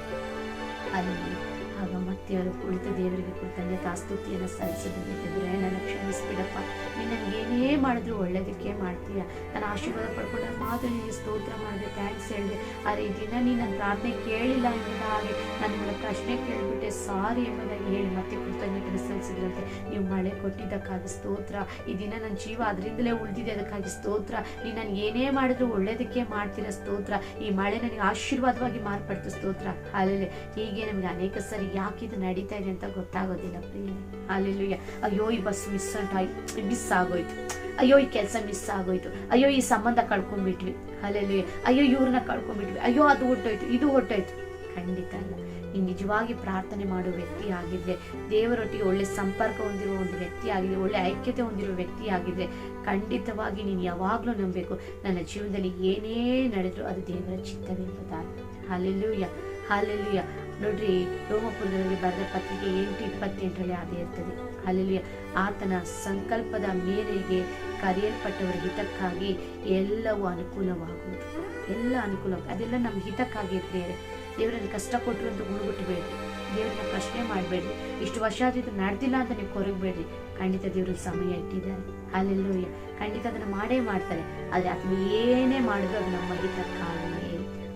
ಅಲ್ಲಿ ಆಗ ಮತ್ತೆ ಅವರು ಕುಳಿತು ದೇವರಿಗೆ ಕೃತಜ್ಞತಾ ಸ್ತುತಿಯನ್ನು ಸಲ್ಲಿಸಬೇಕಿದ್ರೆ, ನನ್ನ ಕ್ಷಮಿಸ್ಬಿಡಪ್ಪ, ನೀನು ನನಗೆ ಏನೇ ಮಾಡಿದ್ರು ಒಳ್ಳೇದಕ್ಕೆ ಮಾಡ್ತೀಯ, ನಾನು ಆಶೀರ್ವಾದ ಪಡ್ಕೊಂಡಾಗ ಮಾತ್ರ ನಿನಗೆ ಸ್ತೋತ್ರ ಮಾಡಿದೆ, ಥ್ಯಾಂಕ್ಸ್ ಹೇಳಿದೆ. ಆದರೆ ಈ ದಿನ ನೀನು ನನ್ನ ಪ್ರಾರ್ಥನೆ ಕೇಳಿಲ್ಲ ಎಂಬುದಾಗಿ ನಾನು ನಿಮ್ಮನ್ನ ಪ್ರಶ್ನೆ ಕೇಳಿಬಿಟ್ಟೆ, ಸಾರಿ ಎಂಬುದಾಗಿ ಹೇಳಿ ಮತ್ತೆ ಕೃತಜ್ಞತೆ ಸಲ್ಲಿಸಿದ್ರಂತೆ. ನೀವು ಮಳೆ ಕೊಟ್ಟಿದ್ದಕ್ಕಾಗಿ ಸ್ತೋತ್ರ, ಈ ದಿನ ನನ್ನ ಜೀವ ಅದರಿಂದಲೇ ಉಳಿದಿದೆ, ಅದಕ್ಕಾಗಿ ಸ್ತೋತ್ರ. ನೀನು ನನಗೆ ಏನೇ ಮಾಡಿದ್ರು ಒಳ್ಳೇದಕ್ಕೆ ಮಾಡ್ತೀರ, ಸ್ತೋತ್ರ. ಈ ಮಳೆ ನನಗೆ ಆಶೀರ್ವಾದವಾಗಿ ಮಾರ್ಪಡ್ತು, ಸ್ತೋತ್ರ. ಅಲ್ಲೇ ಹೀಗೆ ನಮ್ಗೆ ಅನೇಕ ಸರಿ ಯಾಕೆ ಇದು ನಡೀತಾ ಇದೆ ಅಂತ ಗೊತ್ತಾಗೋದಿಲ್ಲ ಪ್ರಿಯ. ಅಲ್ಲೆಲ್ಲೂಯ್ಯ. ಅಯ್ಯೋ ಈ ಬಸ್ ಮಿಸ್ ಆಗೋಯ್ತು, ಅಯ್ಯೋ ಈ ಕೆಲಸ ಮಿಸ್ ಆಗೋಯ್ತು, ಅಯ್ಯೋ ಈ ಸಂಬಂಧ ಕಳ್ಕೊಂಡ್ಬಿಟ್ವಿ, ಅಲ್ಲೆಲ್ಲೂಯ್ಯ. ಅಯ್ಯೋ ಇವ್ರನ್ನ ಕಳ್ಕೊಂಡ್ಬಿಟ್ವಿ, ಅಯ್ಯೋ ಅದು ಹೊಟ್ಟೋಯ್ತು, ಇದು ಹೊಟ್ಟೋಯ್ತು. ಖಂಡಿತ ಅಲ್ಲ. ನೀನು ನಿಜವಾಗಿ ಪ್ರಾರ್ಥನೆ ಮಾಡುವ ವ್ಯಕ್ತಿ ಆಗಿದ್ರೆ, ದೇವರೊಟ್ಟಿಗೆ ಒಳ್ಳೆ ಸಂಪರ್ಕ ಹೊಂದಿರುವ ಒಂದು ವ್ಯಕ್ತಿ ಆಗಿದ್ರೆ, ಒಳ್ಳೆ ಐಕ್ಯತೆ ಹೊಂದಿರುವ ವ್ಯಕ್ತಿ ಆಗಿದ್ರೆ, ಖಂಡಿತವಾಗಿ ನೀನು ಯಾವಾಗಲೂ ನಂಬಬೇಕು, ನನ್ನ ಜೀವನದಲ್ಲಿ ಏನೇ ನಡೆದ್ರು ಅದು ದೇವರ ಚಿತ್ತವೆಂಬುದಾಗಿ. ಹಲ್ಲೆಲೂಯ್ಯ, ಹಲ್ಲೆಲೂಯ್ಯ. ನೋಡ್ರಿ, ರೋಮಪುರದಲ್ಲಿ ಬರೆದ ಪತ್ರಿಕೆ 8:28 ಅದೇ ಇರ್ತದೆ. ಹಲ್ಲೆಲೂಯ್ಯ. ಆತನ ಸಂಕಲ್ಪದ ಮೇರೆಗೆ ಕರೆಯಲ್ಪಟ್ಟವರ ಹಿತಕ್ಕಾಗಿ ಎಲ್ಲವೂ ಅನುಕೂಲವಾಗುವುದು, ಎಲ್ಲ ಅನುಕೂಲ, ಅದೆಲ್ಲ ನಮ್ಮ ಹಿತಕ್ಕಾಗಿ ಇರ್ತಾರೆ. ದೇವರಲ್ಲಿ ಕಷ್ಟ ಕೊಟ್ಟರು ಅಂತ ಗುಣಗುಟ್ಟಬೇಡ್ರಿ, ದೇವರನ್ನ ಪ್ರಶ್ನೆ ಮಾಡಬೇಡ್ರಿ, ಇಷ್ಟು ವರ್ಷ ಆದ್ರೂ ನಡೆದಿಲ್ಲ ಅಂತ ನೀವು ಕೊರಗಬೇಡ್ರಿ. ಖಂಡಿತ ದೇವ್ರಿಗೆ ಸಮಯ ಇಟ್ಟಿದ್ದಾರೆ. ಹಲ್ಲೆಲೂಯ್ಯ. ಖಂಡಿತ ಅದನ್ನು ಮಾಡೇ ಮಾಡ್ತಾರೆ. ಆದರೆ ಅದನ್ನ ಏನೇ ಮಾಡಿದ್ರು ಅದು ನಮ್ಮ ಹಿತಕ್ಕಾಗಿಯೇ,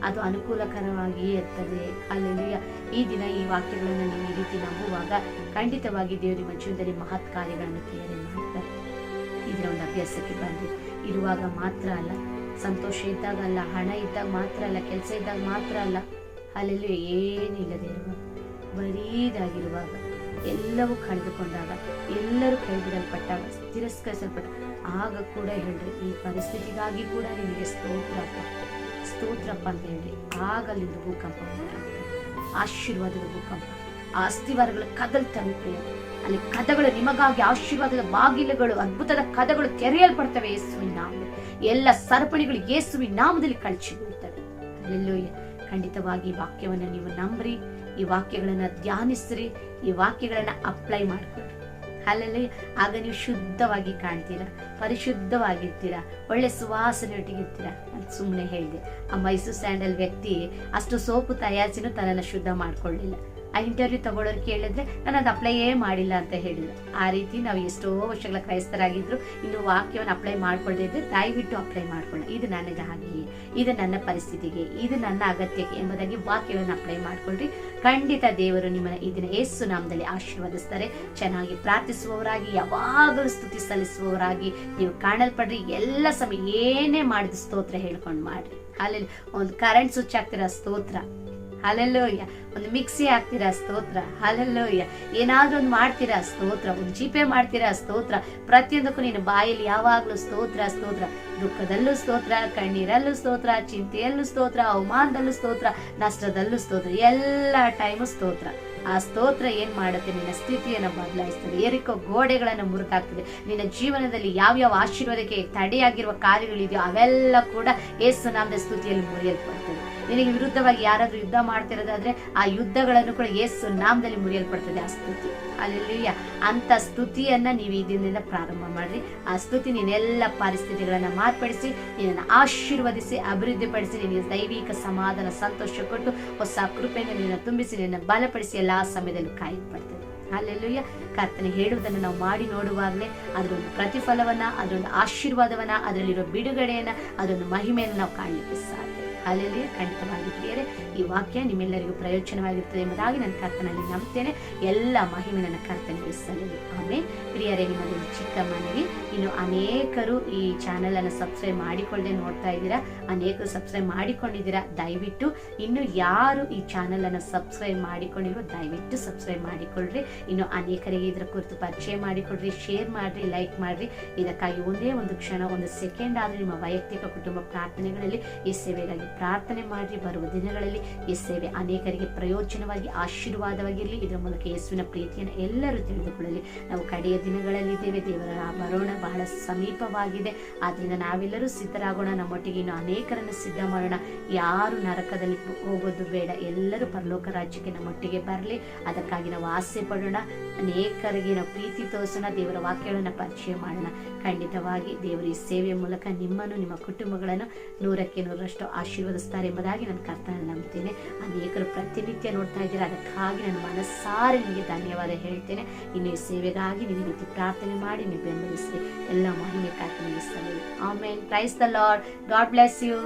ಅದು ಅನುಕೂಲಕರವಾಗಿಯೇ ಇರ್ತದೆ. ಹಲ್ಲೆಲೂಯ್ಯ. ಈ ದಿನ ಈ ವಾಕ್ಯಗಳನ್ನು ನೀವು ಈ ರೀತಿ ನಂಬುವಾಗ ಖಂಡಿತವಾಗಿ ದೇವರು ನಿಮ್ಮ ಜೀವನದಲ್ಲಿ ಮಹತ್ ಕಾರ್ಯಗಳನ್ನು ಕ್ರಿಯೆ ಮಾಡ್ತಾರೆ. ಇದರ ಒಂದು ಅಭ್ಯಾಸಕ್ಕೆ ಬಂದು ಇರುವಾಗ ಮಾತ್ರ ಅಲ್ಲ, ಸಂತೋಷ ಇದ್ದಾಗ ಅಲ್ಲ, ಹಣ ಇದ್ದಾಗ ಮಾತ್ರ ಅಲ್ಲ, ಕೆಲಸ ಇದ್ದಾಗ ಮಾತ್ರ ಅಲ್ಲ, ಅಲ್ಲೆಲ್ಲೂ ಏನಿಲ್ಲದೆ ಇರುವಾಗ, ಬರೀದಾಗಿರುವಾಗ, ಎಲ್ಲವೂ ಕಳೆದುಕೊಂಡಾಗ, ಎಲ್ಲರೂ ಕೈ ಬಿಡಲ್ಪಟ್ಟಾಗ, ತಿರಸ್ಕರಿಸಲ್ಪಟ್ಟ ಆಗ ಕೂಡ ಹೇಳ್ರಿ, ಈ ಪರಿಸ್ಥಿತಿಗಾಗಿ ಕೂಡ ನಿಮಗೆ ಸ್ತೋತ್ರಪ್ಪ ಅಂತ ಹೇಳ್ರಿ. ಆಗ ಅಲ್ಲಿಂದ ಭೂಕಂಪ ಉಂಟಾಗ್ತದೆ, ಆಶೀರ್ವಾದದ ಭೂಕಂಪ. ಆ ಅಸ್ಥಿವಾರಗಳು ಕದಲ್ತವೆ ಪ್ರಿಯ. ಅಲ್ಲಿ ಕದಗಳು ನಿಮಗಾಗಿ, ಆಶೀರ್ವಾದದ ಬಾಗಿಲುಗಳು, ಅದ್ಭುತದ ಕದಗಳು ತೆರೆಯಲ್ಪಡ್ತವೆ ಯೇಸುವಿನ ನಾಮದಲ್ಲಿ. ಎಲ್ಲ ಸರಪಣಿಗಳು ಯೇಸುವಿನ ನಾಮದಲ್ಲಿ ಕಳಚಿ ಬೀಳ್ತವೆ. ಅಲ್ಲೆಲ್ಲೂಯ್ಯ. ಖಂಡಿತವಾಗಿ ಈ ವಾಕ್ಯವನ್ನು ನೀವು ನಂಬ್ರಿ, ಈ ವಾಕ್ಯಗಳನ್ನ ಧ್ಯಾನಿಸ್ರಿ, ಈ ವಾಕ್ಯಗಳನ್ನ ಅಪ್ಲೈ ಮಾಡ್ಕೊಳ್ರಿ. ಅಲ್ಲಲ್ಲಿ ಆಗ ನೀವು ಶುದ್ಧವಾಗಿ ಕಾಣ್ತೀರಾ, ಪರಿಶುದ್ಧವಾಗಿರ್ತೀರಾ, ಒಳ್ಳೆ ಸುವಾಸನೆಯೊಟ್ಟಿಗಿರ್ತೀರಾ ಅಂತ ಸುಮ್ಮನೆ ಹೇಳಿದೆ. ಆ ಮೈಸೂರು ಸ್ಯಾಂಡಲ್ ವ್ಯಕ್ತಿ ಅಷ್ಟು ಸೋಪು ತಯಾರಿಸಿನೂ ತನ್ನನ್ನು ಶುದ್ಧ ಮಾಡ್ಕೊಳ್ಳಿಲ್ಲ. ಆ ಇಂಟರ್ವ್ಯೂ ತಗೊಳ್ಳೋರು ಕೇಳಿದ್ರೆ ನಾನು ಅದು ಅಪ್ಲೈಯೇ ಮಾಡಿಲ್ಲ ಅಂತ ಹೇಳಿಲ್ಲ. ಆ ರೀತಿ ನಾವು ಎಷ್ಟೋ ವರ್ಷಗಳ ಕ್ರೈಸ್ತರಾಗಿದ್ರು ಇನ್ನು ವಾಕ್ಯವನ್ನು ಅಪ್ಲೈ ಮಾಡ್ಕೊಳ್ಳದೇ ಇದ್ರೆ ದಯವಿಟ್ಟು ಅಪ್ಲೈ ಮಾಡ್ಕೊಳ್ಳ. ಇದು ನನಗಾಗಿಯೇ, ಇದು ನನ್ನ ಪರಿಸ್ಥಿತಿಗೆ, ಇದು ನನ್ನ ಅಗತ್ಯಕ್ಕೆ ಎಂಬುದಾಗಿ ವಾಕ್ಯವನ್ನು ಅಪ್ಲೈ ಮಾಡ್ಕೊಳ್ರಿ. ಖಂಡಿತ ದೇವರು ನಿಮ್ಮನ್ನ ಈ ದಿನ ಯೇಸು ನಾಮದಲ್ಲಿ ಆಶೀರ್ವದಿಸ್ತಾರೆ. ಚೆನ್ನಾಗಿ ಪ್ರಾರ್ಥಿಸುವವರಾಗಿ, ಯಾವಾಗಲೂ ಸ್ತುತಿ ಸಲ್ಲಿಸುವವರಾಗಿ ನೀವು ಕಾಣಲ್ಪಡ್ರಿ. ಎಲ್ಲ ಸಮಯ ಏನೇ ಮಾಡಿದ ಸ್ತೋತ್ರ ಹೇಳ್ಕೊಂಡು ಮಾಡ್ರಿ. ಅಲ್ಲಿ ಒಂದು ಕರೆಂಟ್ ಸ್ವಿಚ್ ಆಗ್ತಿರ ಸ್ತೋತ್ರ, ಹಲ್ಲೆಲೂಯ್ಯ. ಒಂದು ಮಿಕ್ಸಿ ಹಾಕ್ತೀರಾ ಸ್ತೋತ್ರ, ಹಲ್ಲೆಲೂಯ್ಯ. ಏನಾದ್ರೂ ಒಂದು ಮಾಡ್ತೀರಾ ಸ್ತೋತ್ರ, ಒಂದು ಜೀಪೆ ಮಾಡ್ತೀರಾ ಸ್ತೋತ್ರ. ಪ್ರತಿಯೊಂದಕ್ಕೂ ನೀನು ಬಾಯಲ್ಲಿ ಯಾವಾಗ್ಲೂ ಸ್ತೋತ್ರ ಸ್ತೋತ್ರ. ದುಃಖದಲ್ಲೂ ಸ್ತೋತ್ರ, ಕಣ್ಣೀರಲ್ಲೂ ಸ್ತೋತ್ರ, ಚಿಂತೆಯಲ್ಲೂ ಸ್ತೋತ್ರ, ಅವಮಾನದಲ್ಲೂ ಸ್ತೋತ್ರ, ನಷ್ಟದಲ್ಲೂ ಸ್ತೋತ್ರ, ಎಲ್ಲ ಟೈಮು ಸ್ತೋತ್ರ. ಆ ಸ್ತೋತ್ರ ಏನ್ ಮಾಡುತ್ತೆ, ನಿನ್ನ ಸ್ಥಿತಿಯನ್ನು ಬದಲಾಯಿಸ್ತದೆ, ಏರಿಕೋ ಗೋಡೆಗಳನ್ನು ಮುರಿದಾಗ್ತದೆ. ನಿನ್ನ ಜೀವನದಲ್ಲಿ ಯಾವ್ಯಾವ ಆಶೀರ್ವಾದಕ್ಕೆ ತಡೆಯಾಗಿರುವ ಕಾರ್ಯಗಳಿದೆಯೋ ಅವೆಲ್ಲ ಕೂಡ ಯೇಸು ನಾಮದ ಸ್ತುತಿಯಲ್ಲಿ ಮುರಿಯಲ್ಪಡ್ತದೆ. ನಿನಗೆ ವಿರುದ್ಧವಾಗಿ ಯಾರಾದ್ರೂ ಯುದ್ಧ ಮಾಡ್ತಿರೋದಾದ್ರೆ ಆ ಯುದ್ಧಗಳನ್ನು ಕೂಡ ಯೇಸು ನಾಮದಲ್ಲಿ ಮುರಿಯಲ್ಪಡ್ತದೆ ಆ ಸ್ತುತಿ. ಅಲ್ಲೆಲ್ಲೂಯ್ಯ. ಅಂತ ಸ್ತುತಿಯನ್ನ ನೀವು ಈ ದಿನದಿಂದ ಪ್ರಾರಂಭ ಮಾಡ್ರಿ. ಆ ಸ್ತುತಿ ನೀನೆಲ್ಲ ಪರಿಸ್ಥಿತಿಗಳನ್ನ ಮಾರ್ಪಡಿಸಿ, ನಿನ್ನನ್ನು ಆಶೀರ್ವದಿಸಿ, ಅಭಿವೃದ್ಧಿಪಡಿಸಿ, ನಿನಗೆ ದೈವಿಕ ಸಮಾಧಾನ, ಸಂತೋಷ ಕೊಟ್ಟು ಹೊಸ ಕೃಪೆಯನ್ನು ನಿನ್ನ ತುಂಬಿಸಿ, ನಿನ್ನ ಬಲಪಡಿಸಿ ಎಲ್ಲಾ ಸಮಯದಲ್ಲೂ ಕಾಯಲ್ಪಡ್ತದೆ. ಅಲ್ಲೆಲ್ಲೂಯ್ಯ. ಕರ್ತನೆ ಹೇಳುವುದನ್ನು ನಾವು ಮಾಡಿ ನೋಡುವಾಗಲೇ ಅದರೊಂದು ಪ್ರತಿಫಲವನ್ನ, ಅದರೊಂದು ಆಶೀರ್ವಾದವನ್ನ, ಅದರಲ್ಲಿರೋ ಬಿಡುಗಡೆಯನ್ನ, ಅದೊಂದು ಮಹಿಮೆಯನ್ನು ನಾವು ಕಾಣಲಿಕ್ಕೆ ಸಾಧ್ಯ. ಅಲ್ಲೆಲ್ಲೂಯ್ಯ. ಖಂಡಿತವಾಗಿ ಪ್ರಿಯರೇ, ಈ ವಾಕ್ಯ ನಿಮ್ಮೆಲ್ಲರಿಗೂ ಪ್ರಯೋಜನವಾಗಿರ್ತದೆ ಎಂಬುದಾಗಿ ನನ್ನ ಕರ್ತನಲ್ಲಿ ನಂಬ್ತೇನೆ. ಎಲ್ಲ ಮಹಿಮೆ ನನ್ನ ಕರ್ತನಿಗೆ ಸಲ್ಲಲಿ. ಆಮೇಲೆ ಪ್ರಿಯರೇ, ನಿಮ್ಮದೊಂದು ಚಿಕ್ಕ ಮನವಿ, ಇನ್ನು ಅನೇಕರು ಈ ಚಾನೆಲ್ ಅನ್ನು ಸಬ್ಸ್ಕ್ರೈಬ್ ಮಾಡಿಕೊಳ್ಳದೆ ನೋಡ್ತಾ ಇದ್ದೀರಾ, ಅನೇಕರು ಸಬ್ಸ್ಕ್ರೈಬ್ ಮಾಡಿಕೊಂಡಿದ್ದೀರಾ. ದಯವಿಟ್ಟು ಇನ್ನು ಯಾರು ಈ ಚಾನೆಲ್ ಅನ್ನು ಸಬ್ಸ್ಕ್ರೈಬ್ ಮಾಡಿಕೊಂಡಿರೋ ದಯವಿಟ್ಟು ಸಬ್ಸ್ಕ್ರೈಬ್ ಮಾಡಿಕೊಳ್ಳ್ರಿ. ಇನ್ನು ಅನೇಕರಿಗೆ ಇದರ ಕುರಿತು ಪರಿಚಯ ಮಾಡಿಕೊಡ್ರಿ, ಶೇರ್ ಮಾಡ್ರಿ, ಲೈಕ್ ಮಾಡ್ರಿ. ಇದಕ್ಕಾಗಿ ಒಂದೇ ಒಂದು ಕ್ಷಣ, ಒಂದು ಸೆಕೆಂಡ್ ಆದ್ರೂ ನಿಮ್ಮ ವೈಯಕ್ತಿಕ ಕುಟುಂಬ ಪ್ರಾರ್ಥನೆಗಳಲ್ಲಿ ಈ ಸೇವೆಗಾಗಿ ಪ್ರಾರ್ಥನೆ ಮಾಡ್ರಿ. ಬರುವ ದಿನಗಳಲ್ಲಿ ಈ ಸೇವೆ ಅನೇಕರಿಗೆ ಪ್ರಯೋಜನವಾಗಿ, ಆಶೀರ್ವಾದವಾಗಿರಲಿ. ಇದರ ಮೂಲಕ ಯೇಸುವಿನ ಪ್ರೀತಿಯನ್ನು ಎಲ್ಲರೂ ತಿಳಿದುಕೊಳ್ಳಲಿ. ನಾವು ಕಡೆಯ ದಿನಗಳಲ್ಲಿದ್ದೇವೆ, ದೇವರ ಬರೋಣ ಬಹಳ ಸಮೀಪವಾಗಿದೆ. ಆದ್ರಿಂದ ನಾವೆಲ್ಲರೂ ಸಿದ್ಧರಾಗೋಣ. ನಮ್ಮೊಟ್ಟಿಗೆ ಇನ್ನು ಅನೇಕರನ್ನು ಸಿದ್ಧ ಮಾಡೋಣ. ಯಾರು ನರಕದಲ್ಲಿ ಹೋಗೋದು ಬೇಡ, ಎಲ್ಲರೂ ಪರಲೋಕ ರಾಜ್ಯಕ್ಕೆ ನಮ್ಮೊಟ್ಟಿಗೆ ಬರಲಿ. ಅದಕ್ಕಾಗಿ ನಾವು ಆಸೆ ಪಡೋಣ. ಅನೇಕರಿಗೆ ನಾವು ಪ್ರೀತಿ ತೋರಿಸೋಣ, ದೇವರ ವಾಕ್ಯಗಳನ್ನು ಪರಿಚಯ ಮಾಡೋಣ. ಖಂಡಿತವಾಗಿ ದೇವರು ಈ ಸೇವೆಯ ಮೂಲಕ ನಿಮ್ಮನ್ನು, ನಿಮ್ಮ ಕುಟುಂಬಗಳನ್ನು 100ಕ್ಕೆ 100ರಷ್ಟು ಆಶೀರ್ವದಿಸ್ತಾರೆ ಎಂಬುದಾಗಿ ನನ್ನ ಕರ್ತನಲ್ಲಿ ನಂಬ್ತೇನೆ. ಅನೇಕರು ಪ್ರತಿನಿತ್ಯ ನೋಡ್ತಾ ಇದ್ದೀರಾ, ಅದಕ್ಕಾಗಿ ನಾನು ಮನಸ್ಸಾರೆ ನಿಮಗೆ ಧನ್ಯವಾದ ಹೇಳ್ತೇನೆ. ಇನ್ನು ಈ ಸೇವೆಗಾಗಿ ನೀವು ರೀತಿ ಪ್ರಾರ್ಥನೆ ಮಾಡಿ ನೀವು ಬೆಂಬಲಿಸಿ. ಎಲ್ಲ ಮಹಿಮೆ ಕರ್ತನಿಗೆ ಸಲ್ಲಲಿ. Amen. Praise the Lord. God bless you.